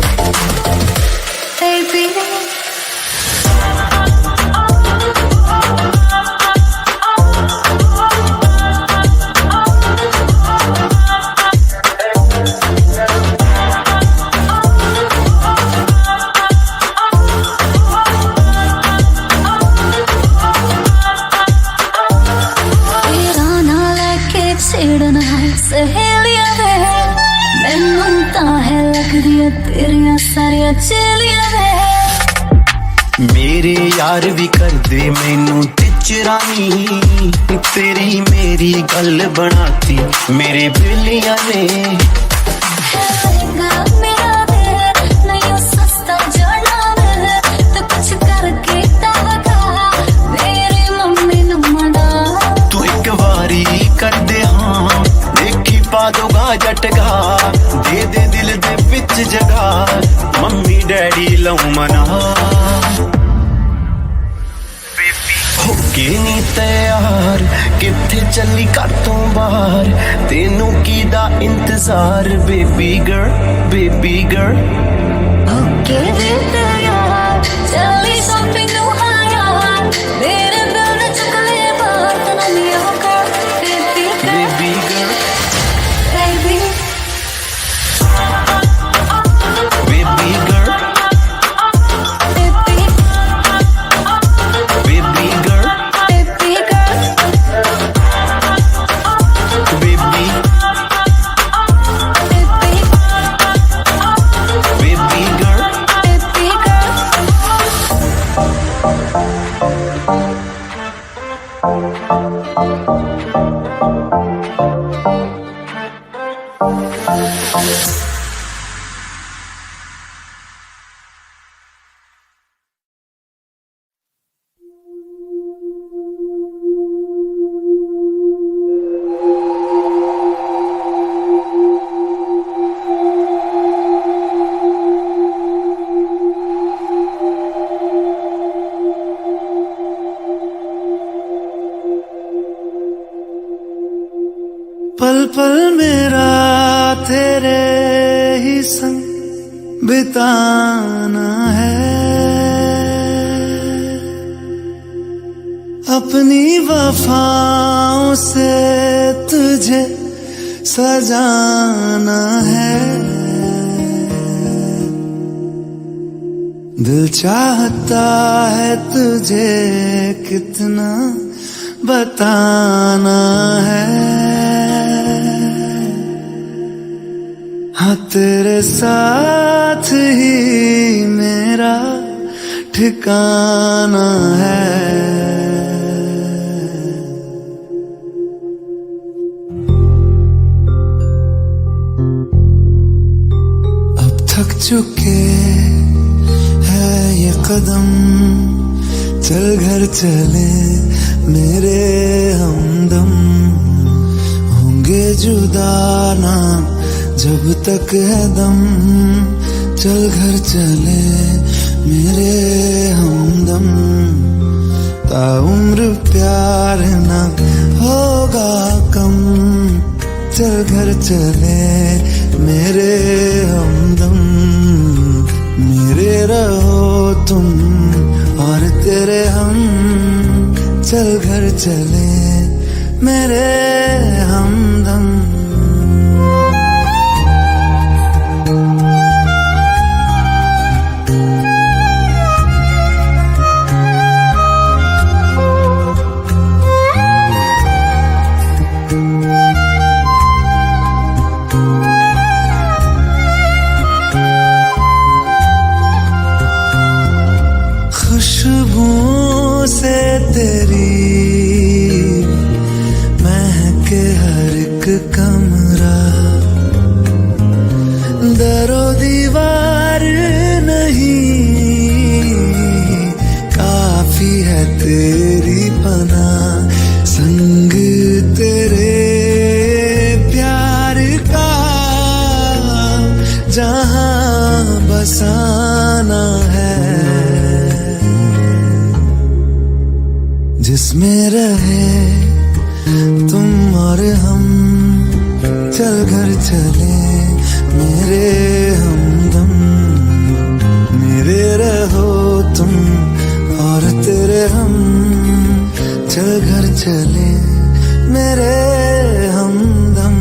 सहेलियां वे मैनू तां है लगदियां तेरियां सारियां चेलियां वे मेरे यार भी कर दे मैनू तिचरानी तेरी मेरी गल बनाती मेरे बेलियां ने मेरा दिल नहीं सस्ता जाना वे तो कुछ करके ताका मेरी मम्मी नू मना तू एक बारी कर दे हाँ देखी पा दोगा झटका, दे दे दिल दे विच जगह, मम्मी डैडी लऊं मना। होके नी तैयार किथे चली घर तो बाहर, तेनू की दा इंतजार बेबी गर्ल बेबी गर्ल। होके नी तैयार चली शॉपिंग नू आया, मेरे दिल ने चुक ले बात ना लियो कर baby baby girl baby baby girl baby baby girl baby girl baby baby girl. Baby girl पल पल मेरा तेरे ही संग बिताना है, अपनी वफाओं से तुझे सजाना है। दिल चाहता है तुझे कितना बताना है, हाँ तेरे साथ ही मेरा ठिकाना है। अब थक चुके हैं ये कदम, चल घर चले मेरे हमदम, होंगे जुदा ना जब तक है दम, चल घर चले मेरे हमदम, ताउम्र प्यार ना होगा कम, चल घर चले मेरे हमदम, मेरे रहो तुम और तेरे हम, चल घर चले मेरे हमदम। खुशबू से तेरी महके हर एक कमरा, दरो दीवार नहीं काफी है तेरी पनाह, संग तेरे प्यार का जहां बसाना है, जिसमें रहे तुम और हम, चल घर चले मेरे हमदम, मेरे रहो तुम और तेरे हम, चल घर चले मेरे हमदम।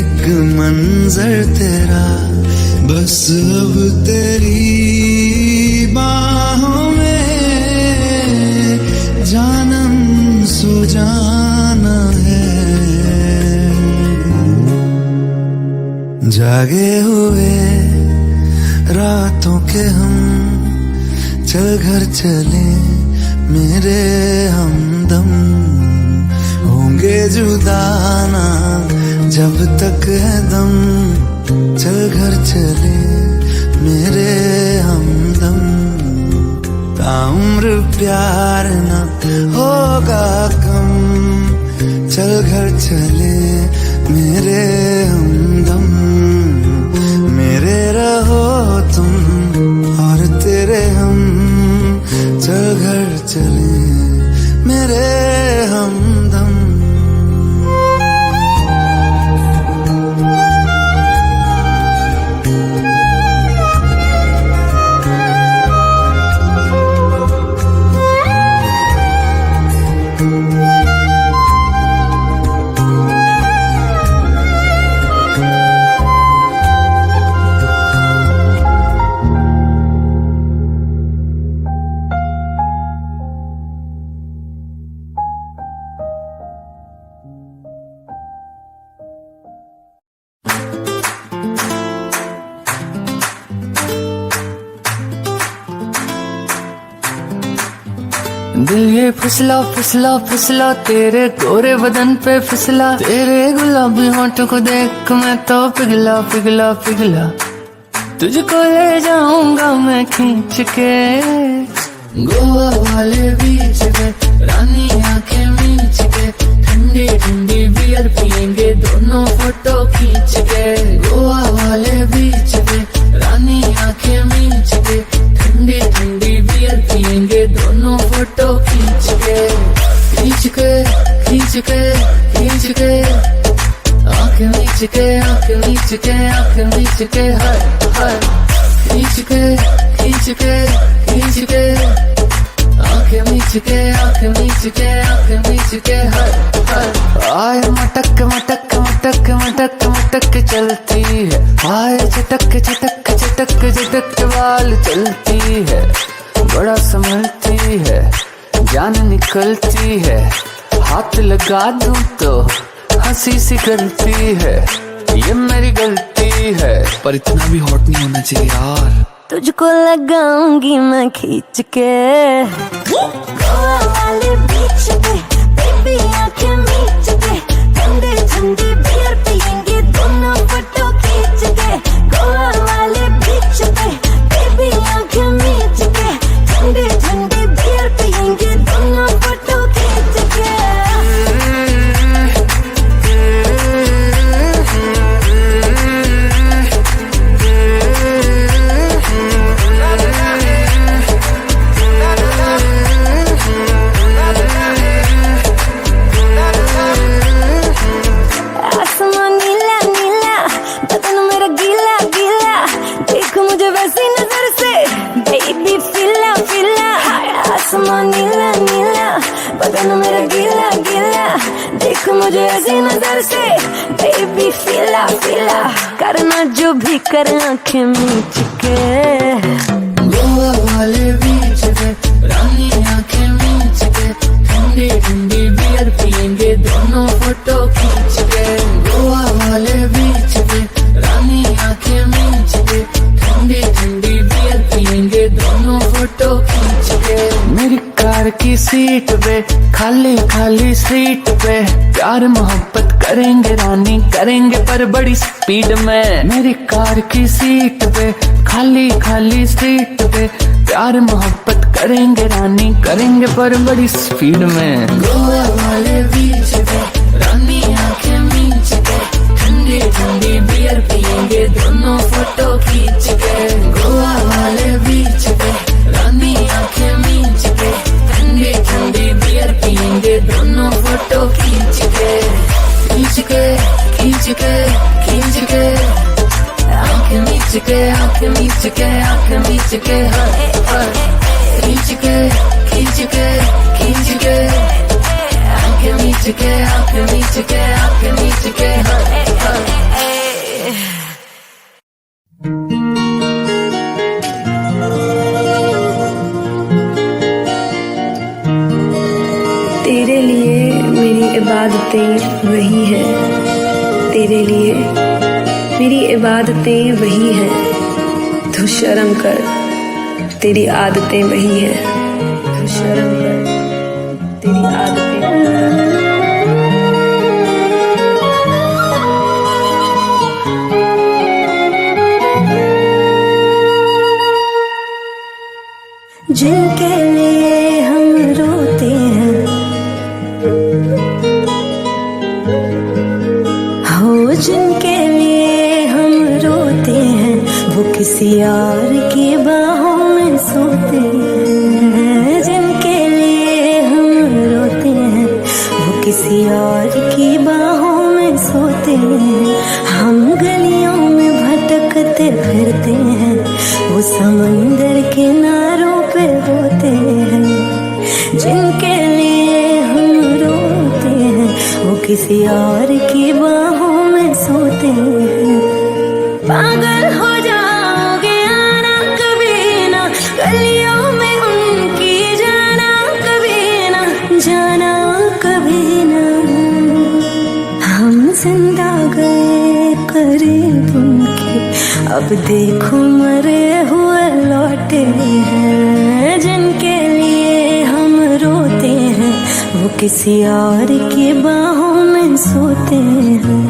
एक मंजर तेरा, बस अब तेरी बाहों में जानम सो जाना है। जागे हुए रातों के हम चल घर चले मेरे हमदम, होंगे जुदाना जब तक है दम। चल घर चले मेरे हमदम, ताउम्र प्यार न होगा कम। चल घर चले मेरे हमदम, मेरे रहो तुम और तेरे हम। चल घर चले मेरे हमदम। दिल ये फिसला फिसला फिसला तेरे गोरे बदन पे फिसला, तेरे गुलाबी होंठों को देख मैं तो पिघला पिघला पिघला। तुझको ले जाऊंगा मैं खींच के गोवा वाले बीच पे, रानी आंखें मीच के, ठंडी ठंडी बियर पियेंगे दोनों फोटो खींच के। गोवा वाले बीच पे, रानी आंखें मीच के, ठंडी ठंडी बियर पियेंगे दोनों फोटो खींच के। खींच के खींच के खींच के, आंखें मीच के आंखें मीच के आंखें मीच के, हाय हाय। खींच के खींच के खींच के, आंखें मीच के आंखें मीच के आंखें मीच के, हाय हाय। आय मटक मटक मटक मटक मटक चलती है, आय चटक चटक चटक चटक बाल चलती है। बड़ा संभलती है, जान निकलती है, हाथ लगा दूं तो हंसी सी करती है। ये मेरी गलती है, पर इतना भी हॉट नहीं होना चाहिए यार। तुझको लगाऊंगी मैं खींच के गोवा वाले बीच पे, बेबी आंखें मीच के, ठंडी ठंडी बियर पियेंगे दोनों फोटो खींच के। गोवा वाले बीच पे, बेबी आंखें मीच के, ठंडी ठंडी बियर पियेंगे दोनों फोटो खींच के। नीला नीला बदन मेरा गीला गीला, देख मुझे ऐसी नजर से बेबी फीला फीला। करना जो भी कर आंखें मीच के गोवा वाले बीच पे, रानी आंखें मीच के, ठंडी ठंडी बियर पियेंगे दोनों फोटो खींच के। गोवा वाले बीच पे, रानी आंखें मीच के, ठंडी ठंडी बियर पियेंगे दोनों फोटो खींच के। मेरी कार की सीट पे, खाली खाली सीट पे, प्यार मोहब्बत करेंगे रानी करेंगे पर बड़ी स्पीड में। मेरी कार की सीट पे, खाली खाली सीट पे, प्यार मोहब्बत करेंगे रानी करेंगे पर बड़ी स्पीड में। गोवा वाले बीच पे, रानी आंखें मीच के, ठंडी ठंडी बियर पियेंगे दोनों फोटो खींच के। गोवा वाले बीच पे, रानी आंखें मीच के, ठंडी ठंडी बियर पियेंगे दोनों फोटो खींच के। खींच के खींच के खींच के, आंखें मीच के आंखें मीच के आंखें मीच के, हाय हाय। खींच के खींच के खींच के, आंखें मीच के आंखें मीच के आंखें मीच के, हाय हाय। मेरी इबादतें वही हैं, तू शर्म कर, तेरी आदतें वही हैं, तू शर्म कर, तेरी आदतें वही हैं। जिनके लिए हम रोते हैं, हो जिनके लिए हम रोते हैं, वो किसी और की बाहों में सोते हैं। जिनके लिए हम रोते हैं, वो किसी और की बाहों में सोते हैं। हम गलियों में भटकते फिरते हैं, वो समंदर किनारों पे रोते हैं। जिनके लिए हम रोते हैं, वो किसी और की बाहों में सोते हैं। पागल हो जाओगे आना कभी ना, गलियों में उनकी जाना कभी ना, जाना कभी ना। हम जिंदा गए करीब उनके, अब देखो मरे हुए लौटे हैं। जिनके लिए हम रोते हैं, वो किसी और की बाहों में सोते हैं।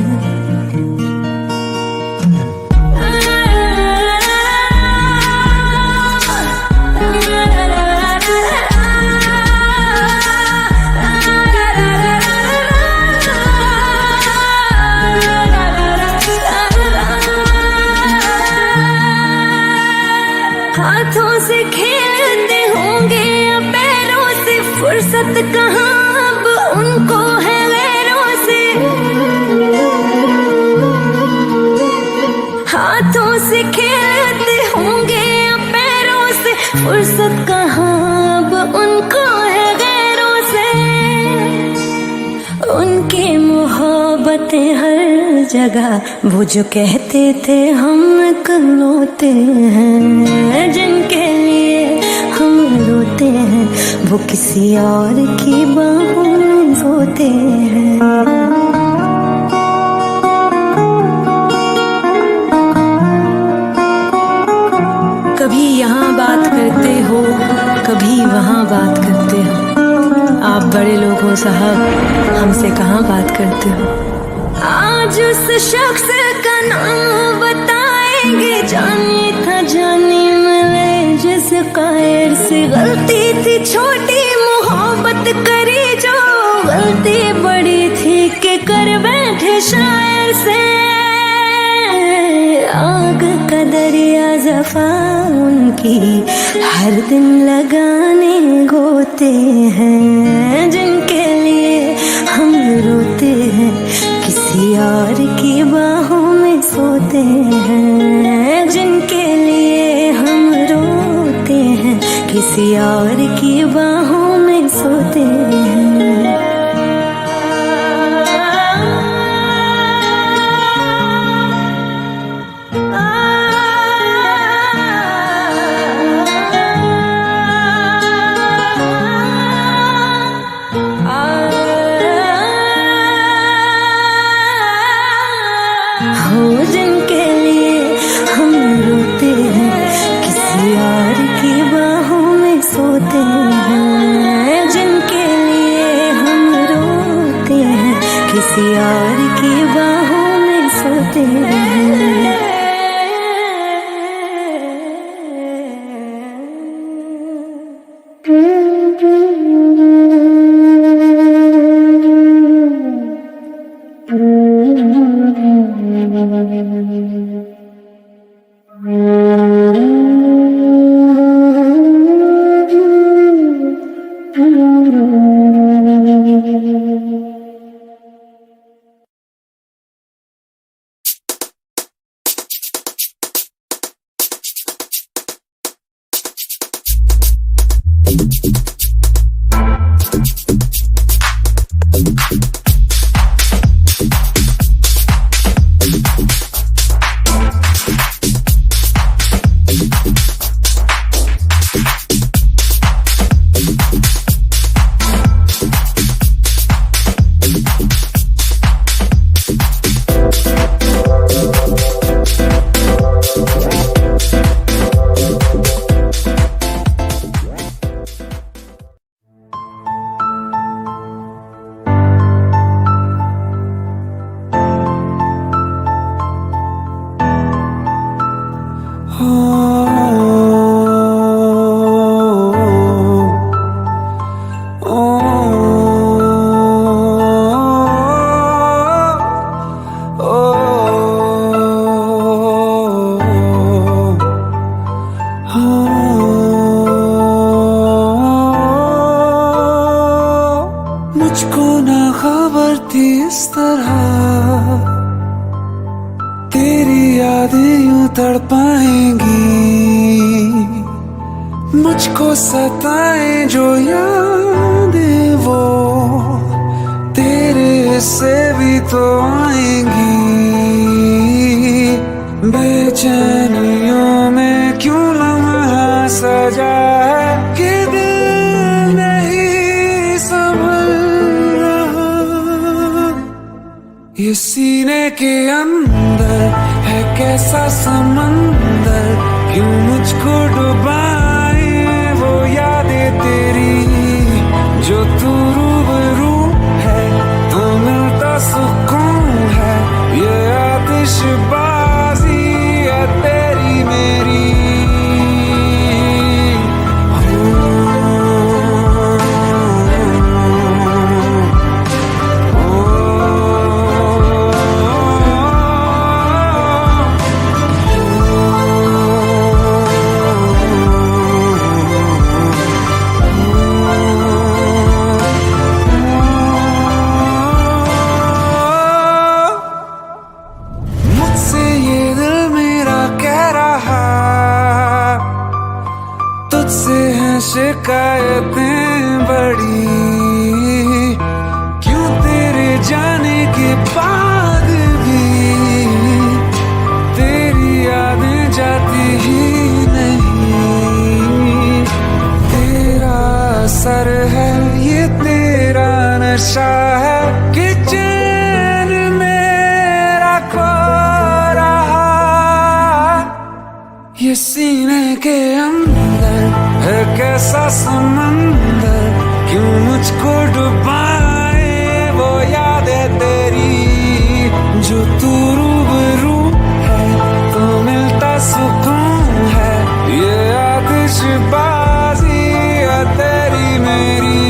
हाथों से खेलते होंगे या पैरों से, फुर्सत कहाँ अब उनको है गैरों से। हाथों से खेलते होंगे या पैरों से, फुर्सत कहाँ अब उनको है गैरों से। उनकी मोहब्बतें हर जगह, वो जो कहते थे हम इकलौते हैं। जिनके लिए हम रोते हैं, वो किसी और की बाहों में सोते हैं। कभी यहाँ बात करते हो, कभी वहाँ बात करते हो। आप बड़े लोग हो साहब, हमसे कहाँ बात करते हो। आज उस शख्स का नाम बताएंगे, जानी था जानी मिले जिस कायर से। गलती थी छोटी मोहब्बत करी जो, गलती बड़ी थी कि कर बैठे शायर से। आग का दरिया जफा उनकी, हर दिन लगाने गोते हैं। जिनके लिए हम रोते हैं, किसी और की बाहों में सोते हैं। जिनके लिए हम रोते हैं, किसी और की बाहों में सोते हैं। हो जिनके लिए हम रोते हैं, किसी और की बाहों में सोते हैं। जिनके लिए हम रोते हैं, किसी और की बाहों में सोते हैं। यादें यूं तड़पाएंगी, मुझको सताए जो यादें वो तेरे से भी तो आएंगी। बेचैनियों में क्यों लम्हा सजा है कि दिल नहीं संभल रहा। ये सीने के अंदर है कैसा समंदर, क्यों मुझको डुबाए वो यादें तेरी। जो तू रूबरू है तो मिलता सुकून है, ये आतिशबाजी है तेरी मेरी। शिकायतें बड़ी, क्यों तेरे जाने के बाद भी तेरी यादें जाती ही नहीं। तेरा असर है ये तेरा नशा है कि चैन मेरा खो रहा। ये सीने के अंदर है कैसा समंदर, क्यों मुझको डुबाए वो यादें तेरी। जो तू रूबरू है तो मिलता सुकून है, ये आतिशबाजी है तेरी मेरी।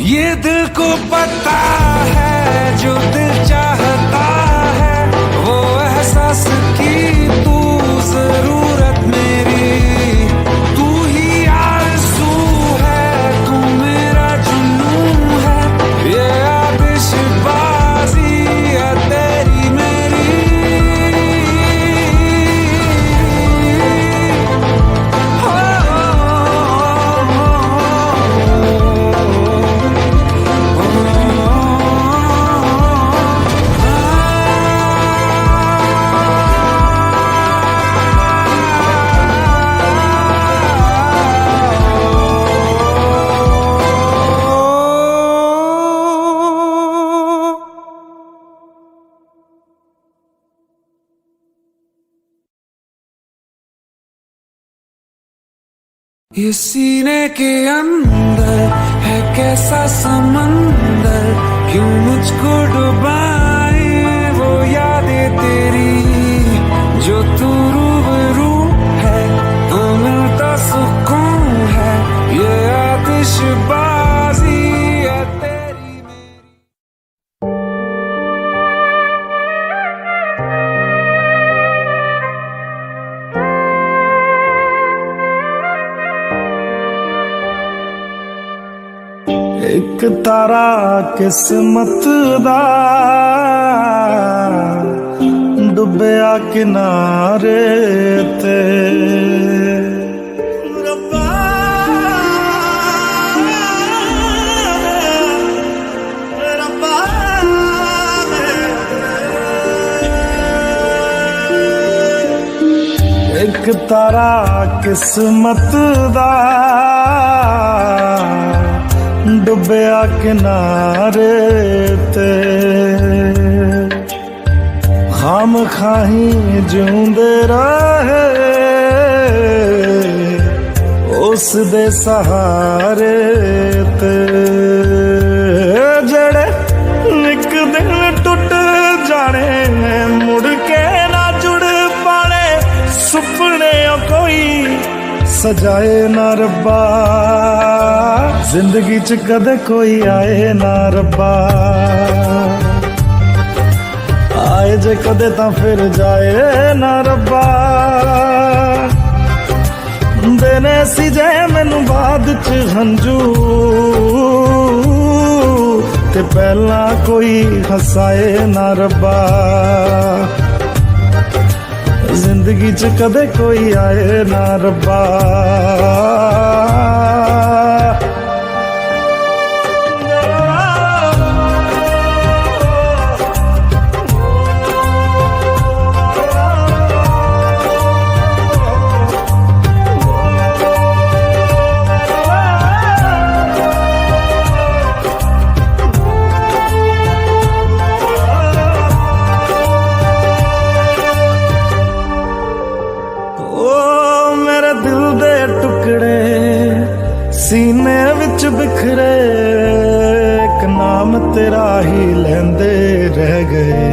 ये दिल को पता है जो दिल चाहता है, वो एहसास की तू जरूरत मेरी। तू ही आरज़ू है, तू मेरा जुनून है, ये आतिशबाजी है तेरी मेरी। ये सीने के अंदर है कैसा समंदर, क्यों मुझको डुबाए वो यादें तेरी। जो तू रूबरू है तो मिलता सुकून है, ये आतिशबाजी है तेरी मेरी। एक तारा किस्मत दा डुबिया किनारे ते। रब्बा रब्बा एक तारा किस्मत दा डुबिया किनारे ते। खाम खाही जिउंदे रहे उस दे सहारे ते। जड़े एक दिन टुट जाने मुड़ के ना जुड़ पाने, सुपने कोई सजाए ना रब्बा। जिंदगी च कदे कोई आए ना रब्बा, आए जे कदे तां फिर जाए ना रब्बा। देने सी जे मैनू बाद च हंजू, ते पहला कोई हसाए ना रब्बा। जिंदगी च कदे कोई आए ना रब्बा। सीने विच बिखरे एक नाम तेरा ही लेंदे रह गए।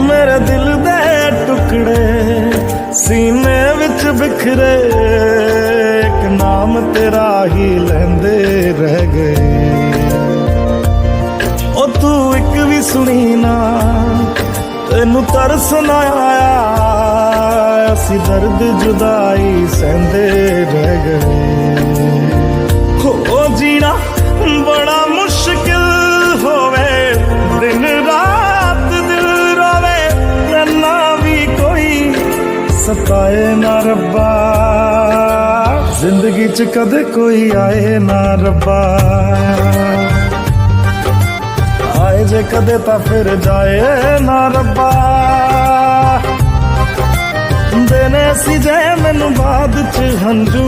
मेरे दिल दे टुकड़े सीने विच बिखरे एक नाम तेरा ही लेंदे रह गए। ओ तू एक भी सुनी ना तेनू तरस ना आया, असी दर्द जुदाई सहंदे रह गए। हो जीना बड़ा मुश्किल होवे, दिन रात दिल रोवे, करना भी कोई सताए ना रब्बा। जिंदगी च कदे कोई आए ना रब्बा, आए जे कदे ता फिर जाए ना रब्बा। देने सी जे मैनू बाद च हंजू,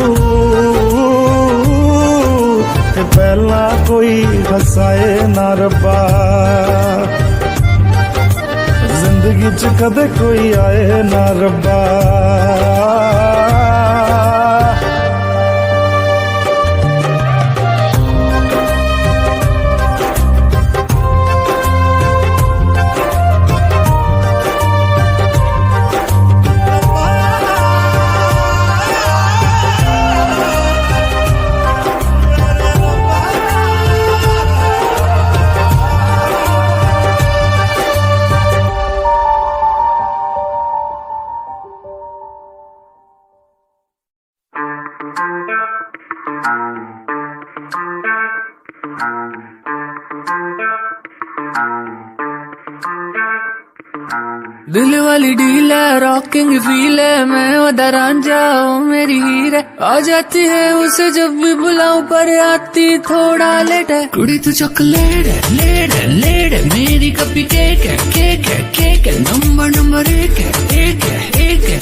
ते पहला कोई हसाए ना रब्बा। जिंदगी च कदे कोई आए ना रब्बा। दिल वाली डील है, रॉकिंग फील है, मैं वदा रांझा ओ मेरी हीर है। आ जाती है उसे जब भी बुलाऊं, पर आती थोड़ा लेट है। कुड़ी तू चॉकलेट है, लेट है, लेट है, मेरी कपी केक है, केक है, केक है, नंबर एक है, एक है, एक है।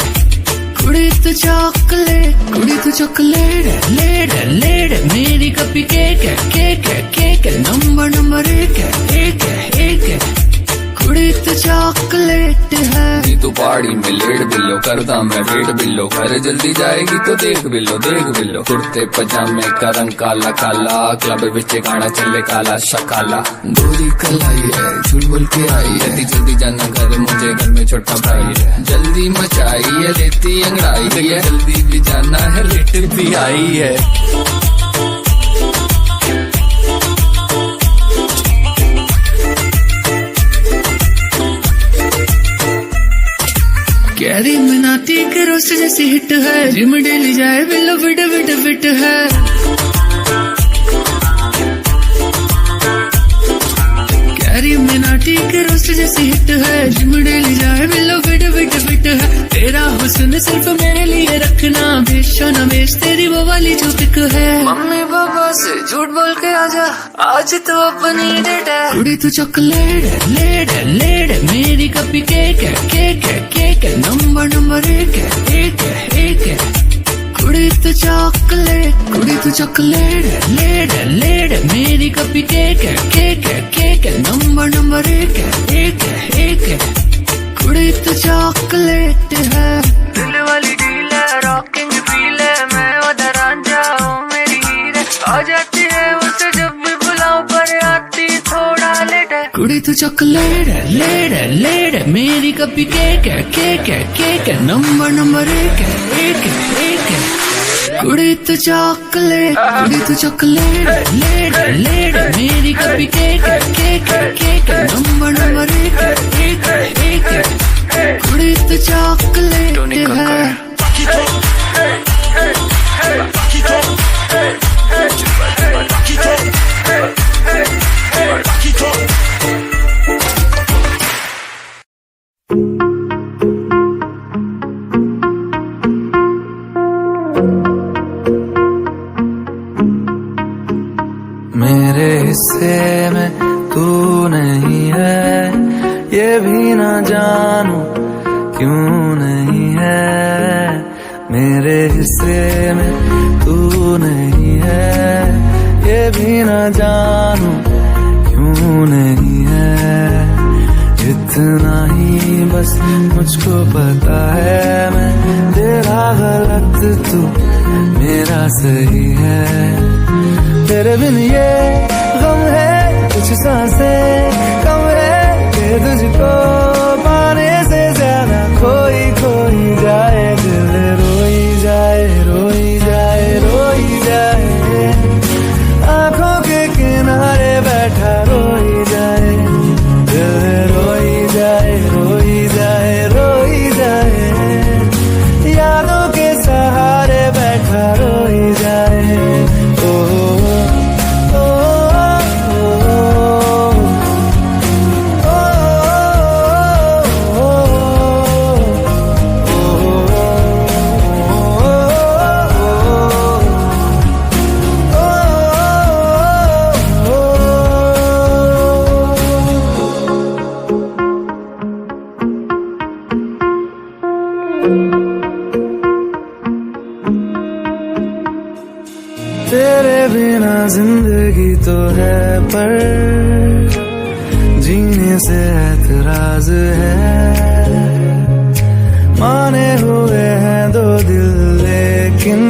कुड़ी तू चॉकलेट, कुड़ी तू चॉकलेट है, लेट है, लेट है, मेरी कपी केक है, केक है, केक है, नंबर एक है, एक है, एक है। कुड़ी तू चॉकलेट है। नी तू पहाड़ी में लेट बिल्लो, करदा मैं वेट बिल्लो, घर जल्दी जाएगी तो देख बिल्लो, देख बिल्लो। कुर्ते पजामे का रंग काला काला, क्लब विच गाना चले काला शकाला। गोरी कलाई है, झूठ बोल के आई है, जल्दी जाना घर, मुझे घर में छोटा भाई है। जल्दी मचाई है, लेती अंगड़ाई है, जल्दी भी जाना है, लेट भी आई है। कैरी मिनाटी के रोस्ट जैसी हिट है, जिम डेली जाए बिल्लो फिट फिट फिट है। कैरी मिनाटी के रोस्ट जैसी हिट है, जिम डेली जाए बिल्लो फिट फिट फिट है। तेरा हुस्न सिर्फ मेरे लिए रखना, बेचो न बेच तेरी वो वाली जो पिक है। मम्मी पापा से झूठ बोल के आजा, आज तो अपनी डेट है। कुड़ी तू चॉकलेट है, लेट है, लेट है, मेरी कपी केक है, केक है, केक है, नंबर एक है, एक है, एक है। कुड़ी तू चॉकलेट, कुड़ी तू चॉकलेट है, लेट है, लेट है, मेरी कपी केक है, केक है, केक है, नंबर एक है, एक है, एक है। कुड़ी तू चॉकलेट है। दिल वाली डील है, रॉकिंग फील है, मैं वदा रांझा ओ मेरी हीर है। आ जाती है उसे जब भी बुलाऊं, पर आती थोड़ा लेट है। कुड़ी तू चॉकलेट है, लेट है, लेट है, मेरी कभी केक है, केक है, केक है, नंबर एक है, एक है, एक है। कुड़ी तू चॉकलेट, कुड़ी तू चॉकलेट है, लेट है, लेट है, मेरी कभी केक है, केक है, केक है, नंबर एक है, एक है, एक है। कुड़ी तू चॉकलेट है। मेरे हिस्से में तू नहीं है, ये भी ना जानू क्यों नहीं है। मेरे हिस्से में तू नहीं है, ये भी ना जानू क्यों नहीं है। इतना ही बस मुझको पता है, मैं तेरा गलत तू मेरा सही है। तेरे बिन ये गम है, कुछ सांसें कम है, कि तुझको पाने से ज्यादा खोई खोई जाए दिल, रोई जाए, रोई जाए, रोई जाए। आंखों के किनारे बैठा रोई जाए दिल, रोई जाए, रोई जाए, रोई जाए। यादों के सहारे बैठा रोई जाए। तेरे बिना जिंदगी तो है, पर जीने से एतराज है। माने हुए हैं दो दिल, लेकिन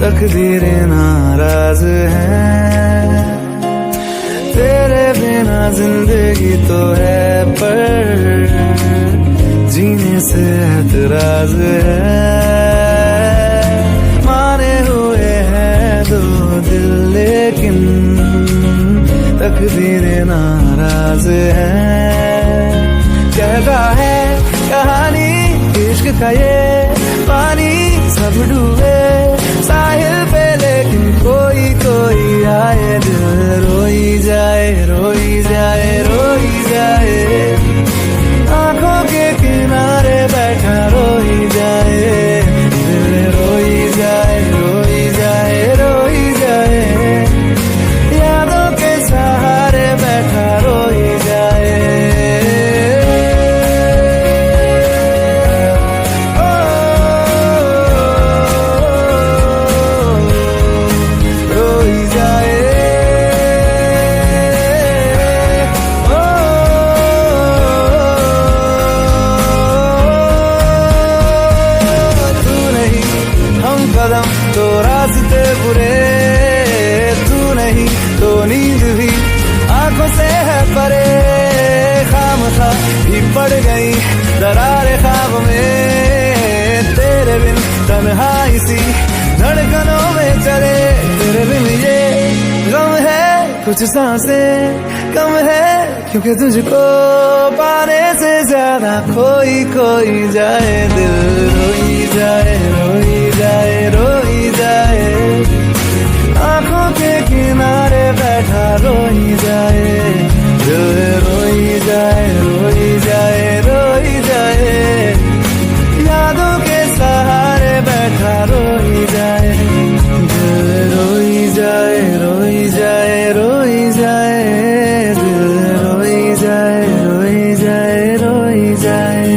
तकदीरें नाराज हैं। तेरे बिना जिंदगी तो है, पर जीने से एतराज है। दो दिल, लेकिन तकदीरें नाराज है। कहता है कहानी इश्क का ये पानी, सब डूबे साहिल पे, लेकिन कोई कोई आए दिल, रोई जाए, रोई जाए, रोई जाए। आंखों के किनारे बैठा रोई जाए दिल, रोई जाए, रोई जाए, रोई जाए। यादों के सहारे बैठा रोई जाए। रोई जाए, तू नहीं हम कदम तो रास्ते बुरे, तू नहीं तो नींद भी आंखों से है परे। खामखा भी पड़ गई दरारे ख्वाब में, तेरे बिन तन्हाई सी धड़कनों में चले। तेरे बिन ये गम है, कुछ सांसें कम है, क्योंकि तुझको पाने से ज्यादा खोई खोई जाए दिल, रोई जाए, रोई जाए, रोई जाए। आंखों के किनारे बैठा रोई जाए दिल, रोई जाए, रोई जाए, रोई जाए। यादों के सहारे बैठा रोई जाए दिल, रोई जाए, रोई जाए, रोई जाए दिल, रोई जाए, रोई जाए, रोई जाए।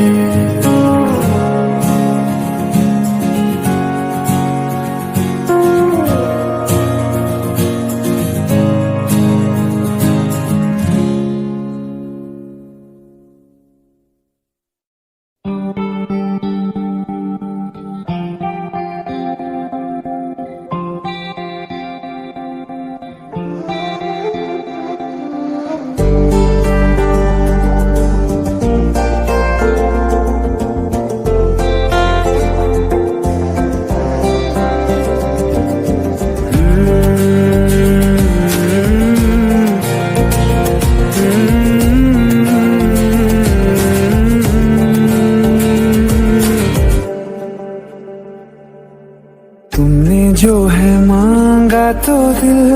जो है मांगा तो दिल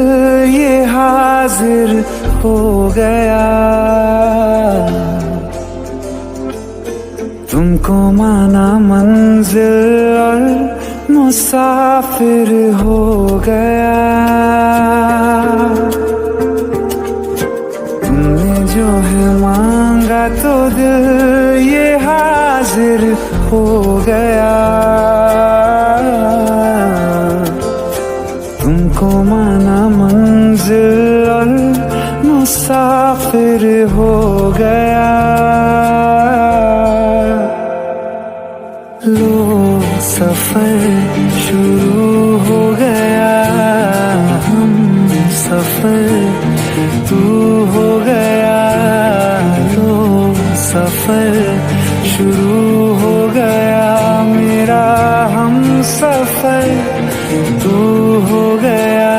ये हाजिर हो गया, तुमको माना मंजिल और मुसाफिर हो गया। तुमने जो है मांगा तो दिल ये हाजिर हो गया, तुमको माना मंजिल और मुसाफिर हो गया। लो सफर शुरू हो गया, हम सफर तू हो गया। लो सफर शुरू हो गया, मेरा हम सफर तू हो गया।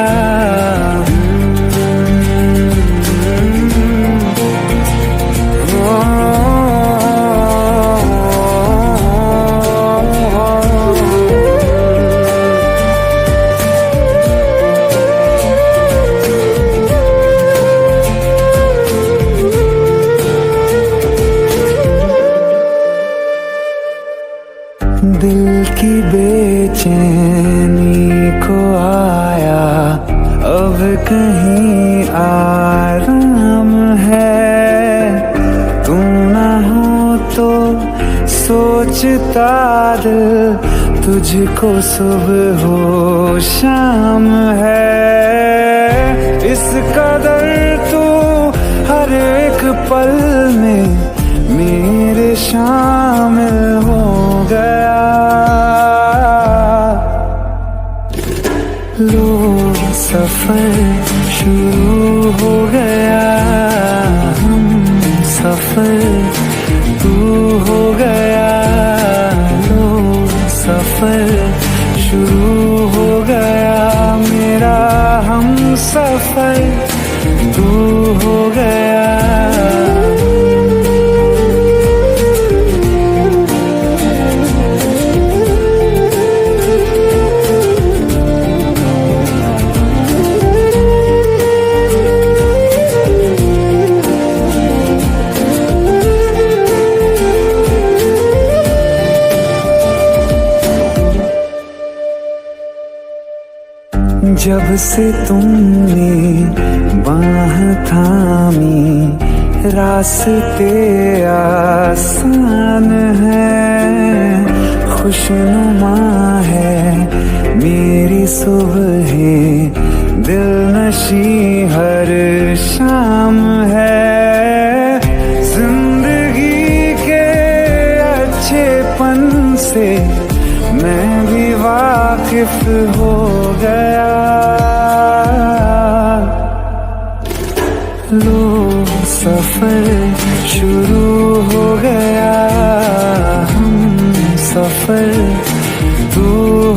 दिल की बेचैनी को आया अब कहीं आराम है, तू ना हो तो सोचता दिल तुझको सुबह हो शाम है। इस कदर तू हर एक पल में मेरे शामिल हो गया। लो सफर शुरू हो गया, हम सफर तू हो गया। लो सफर शुरू हो गया, मेरा हम सफर तू हो गया। जब से तुमने बाह थामी रास्ते आसान है, खुशनुमा है मेरी सुबह, दिल नशी हर शाम है। जिंदगी के अच्छेपन से मैं भी वाकिफ हो गया। लो सफर शुरू हो गया, हम सफर तू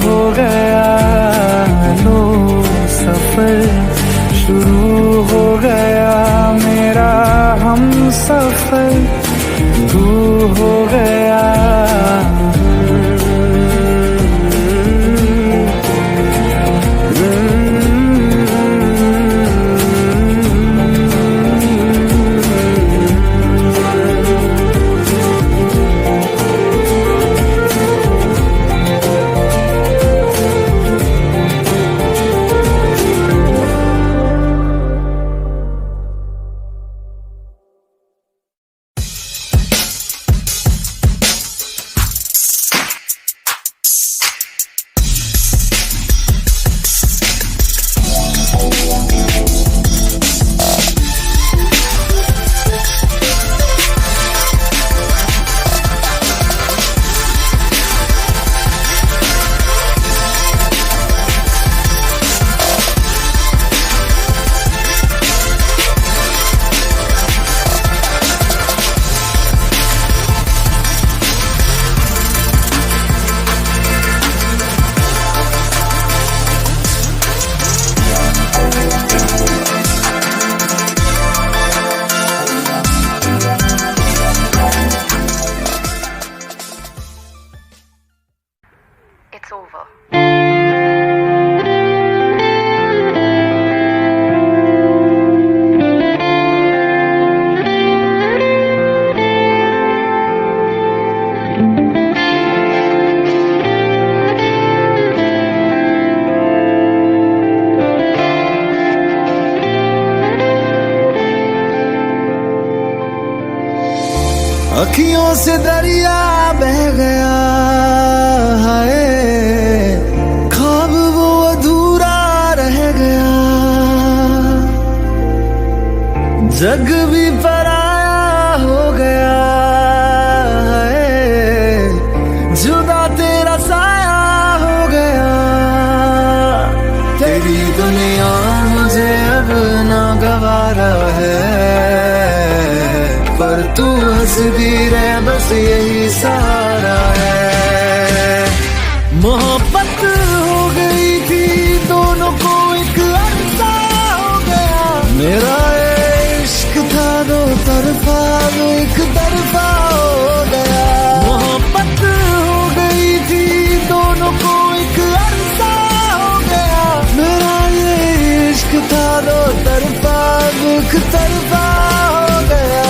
हो गया। लो सफर शुरू हो गया, मेरा हम सफर तू हो गया। It's over. से दरिया बह गया है, ख्वाब वो अधूरा रह गया। जग भी पराया हो गया है, जुदा तेरा साया हो गया। तेरी दुनिया मुझे अब ना गवारा है, पर तू हंसती रहे बस यही सहारा है। मोहब्बत हो गई थी दोनों को एक अरसा हो गया। मेरा इश्क था दो तरफा वो एक तरफा हो गया। मोहब्बत हो गई थी दोनों को एक अरसा हो गया। मेरा ये इश्क था दो तरफा वो एक तरफा हो गया।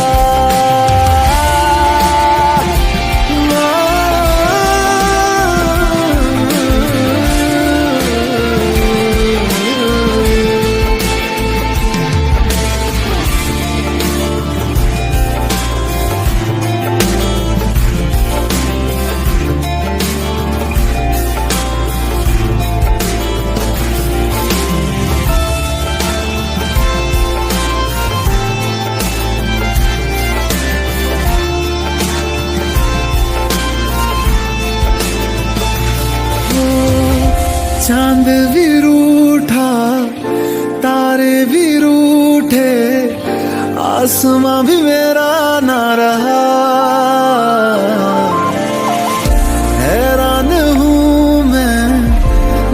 चांद भी रूठा तारे भी रूठे, आसमां भी मेरा ना रहा। हैरान हूँ मैं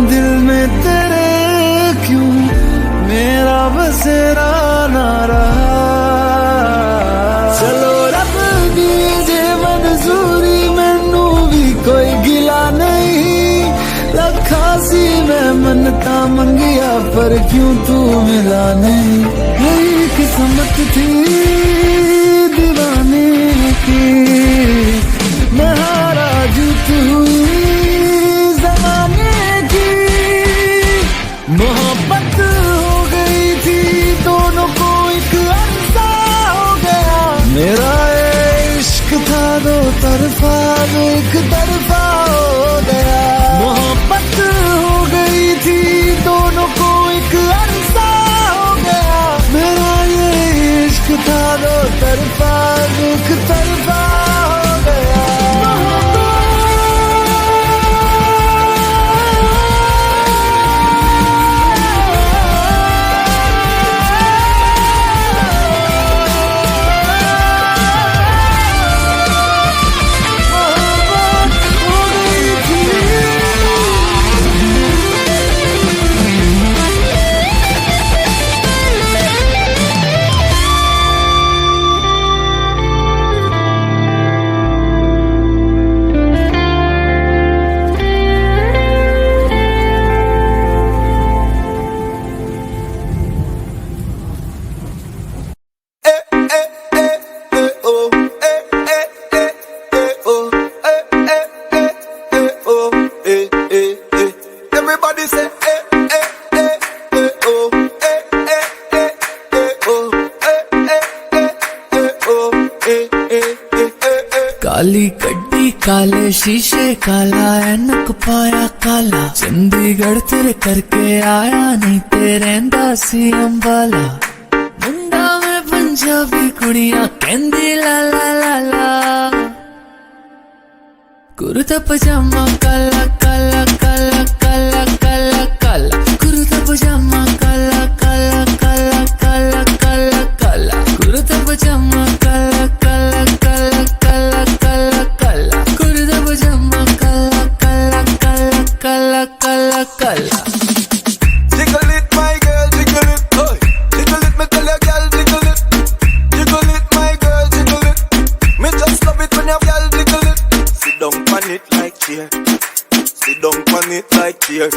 दिल में तेरे, क्यों मेरा बसेरा ना रहा। चलो रब दीजे मंजूरी, मैनू भी कोई गिला नहीं। लखासी मैं मनता मंगिया पर क्यों तू मिला नहीं। यही किस्मत थी दीवाने की, मैं हारा जीत हुई ज़माने की। मोहब्बत हो गई थी दोनों को एक अरसा हो गया। मेरा इश्क था दो तरफा वो एक तरफा हो गया। मोहब्बत हो गई थी दोनों को एक अरसा हो गया। मेरा ये इश्क था दो तरफा एक तरफा हो गया। Everybody say oh, काली कड्डी काले शीशे काला ऐनक पाया काला, चंडीगढ़ तेरे करके आया नहीं तेरे सी अंबाला। मुंडा में पंजाबी कुड़ियां कहंदी ला ला ला ला, कुर्ता पजामा काला काला काला काला काला काला, कुर्ता पजामा काला काला काला काला काला काला, कुर्ता पजामा काला काला काला काला काला काला, कुर्ता पजामा काला काला काला काला काला काला। Jiggle it, my girl, jiggle it, oh. Jiggle it, me tell your girl, jiggle it. Jiggle it, my girl, jiggle it. Me just love it when your girl jiggle it. Sit down on it like chair. Sit down on it like chair.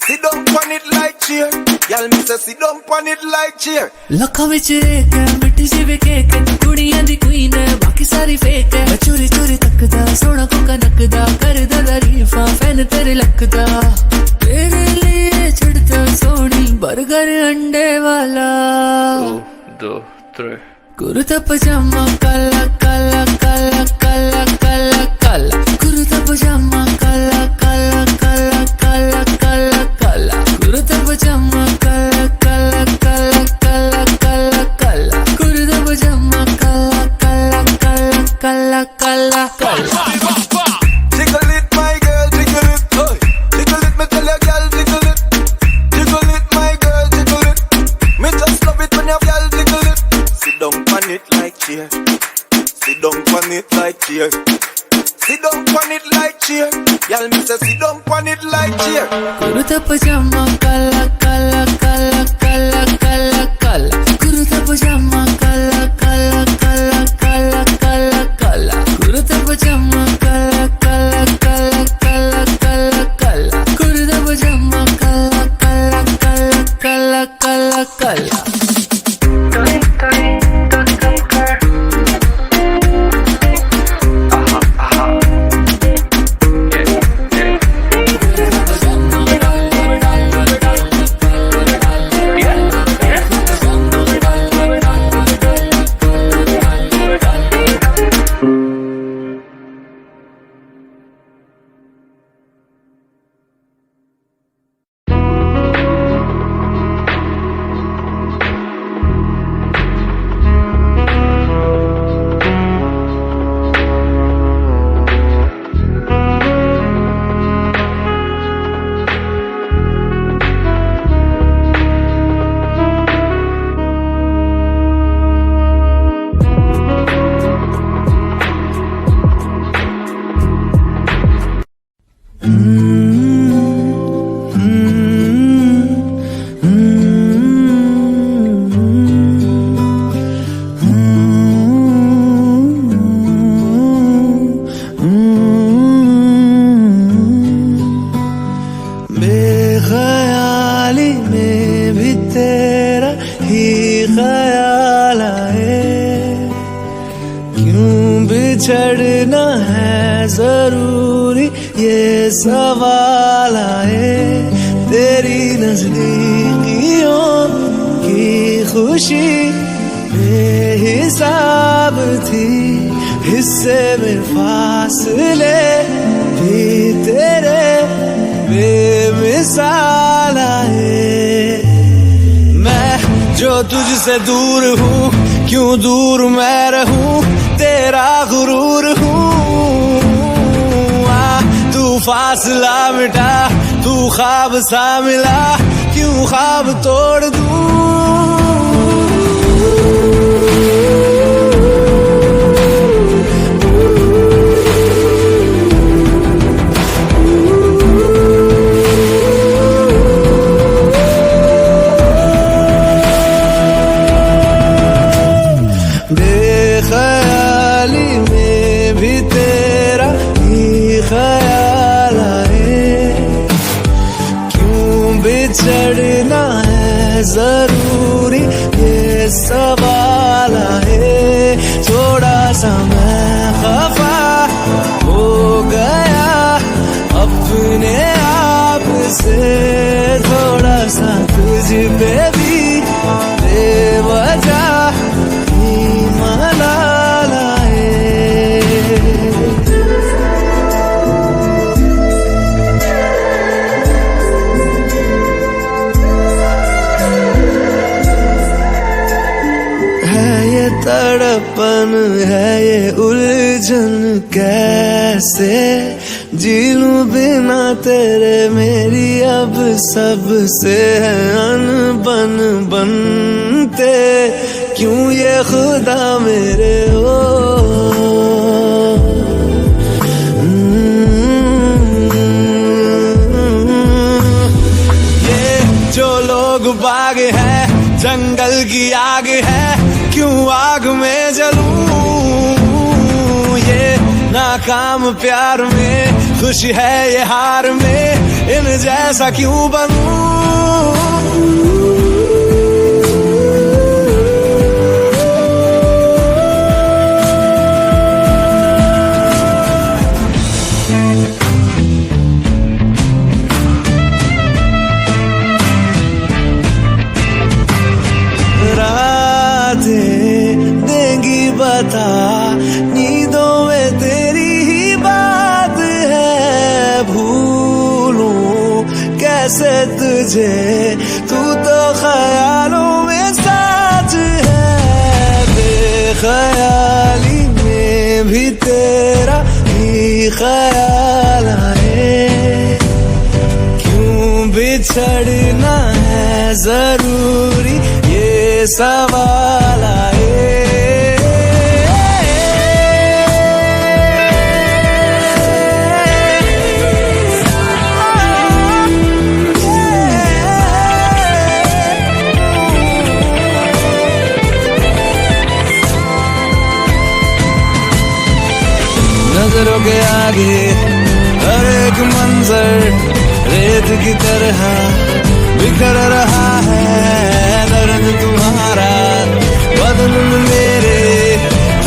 Sit down on it like chair. Girl, me say sit down on it like chair. लखा विच एक है मिट्टी सी भी cake है, कुड़ियां दी queen है बाकी सारी फेक है। मैं चोरी चोरी तकदा सोना कोका नकदा, करदा तारीफां फैन तेरे लकदा। तेरे लिए चढ़ता सोनी बर्गर अंडे वाला। 1 2 3 कुर्ता पजामा काला काला काला काला। काला काला काला Jiggle it, my girl, jiggle it. Jiggle it, me tell ya, girl, jiggle it. Jiggle it, my girl, jiggle it. Me just love it when your girl jiggle it. Sit down on it like chair. Sit down on it like chair. Sit down on it like chair. Y'all me say sit down on it like chair. Kurta पजामा काला काला काला काला काला काला कुर्ता पजामा काला काला काला काला काला काला कुर्ता पजामा काला काला काला काला काला काला कुर्ता पजामा काला काला काला काला काला काला बेख्याली में भी तेरा ही ख्याल आए, क्यों बिछड़ना है जरूरी ये सवाल आए। तेरी नजदीकियों की खुशी बेहिसाब थी, हिस्से में फासले भी तेरे बेमिसाल आए। मैं जो तुझसे दूर हूँ, क्यों दूर मैं रहूँ, तेरा गुरूर हूँ। तू फासला मिटा, तू ख्वाब सा मिला, क्यों ख्वाब तोड़ दूँ। बेख्याली में भी तेरा ही ख्याल आए, क्यों बिछड़ना है जरूरी ये सवाल आए। थोड़ा सा मैं खफा हो गया अपने आप से, थोड़ा सा तुझ पे भी बेवजह तड़पन है ये उलझन, कैसे जी लूं बिना तेरे। मेरी अब सबसे है अनबन बनते, क्यों ये खुदा मेरे हो। ये जो लोग बाग है, जंगल की आग है, क्यों आग में जलूं। ये नाकाम प्यार में, खुश है ये हार में, इन जैसा क्यों बनूं। देंगी बता, नींदों में तेरी ही बात है। भूलूं कैसे तुझे, तू तो ख्यालों में साथ है। बेख्याली में भी तेरा ही ख्याल आए, क्यों बिछड़ना है जरूरी ये सवाल आए। नजरों के आगे हर एक मंजर रेत की तरह बिखर रहा है, दर्द तुम्हारा बदन मेरे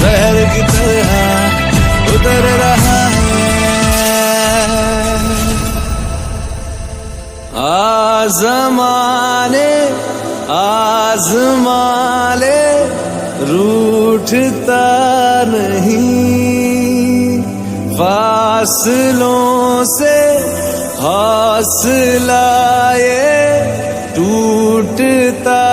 जहर की तरह उतर रहा है। आज़माने आज़माले रूठता नहीं, फासलों से हौसला ये टूटता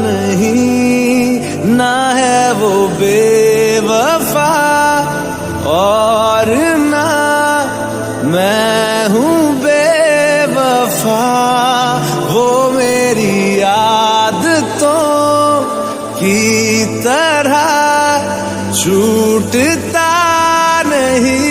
नहीं, ना है वो बेवफा और ना मैं हूँ बेवफा, वो मेरी आदतों की तरह छूटता नहीं।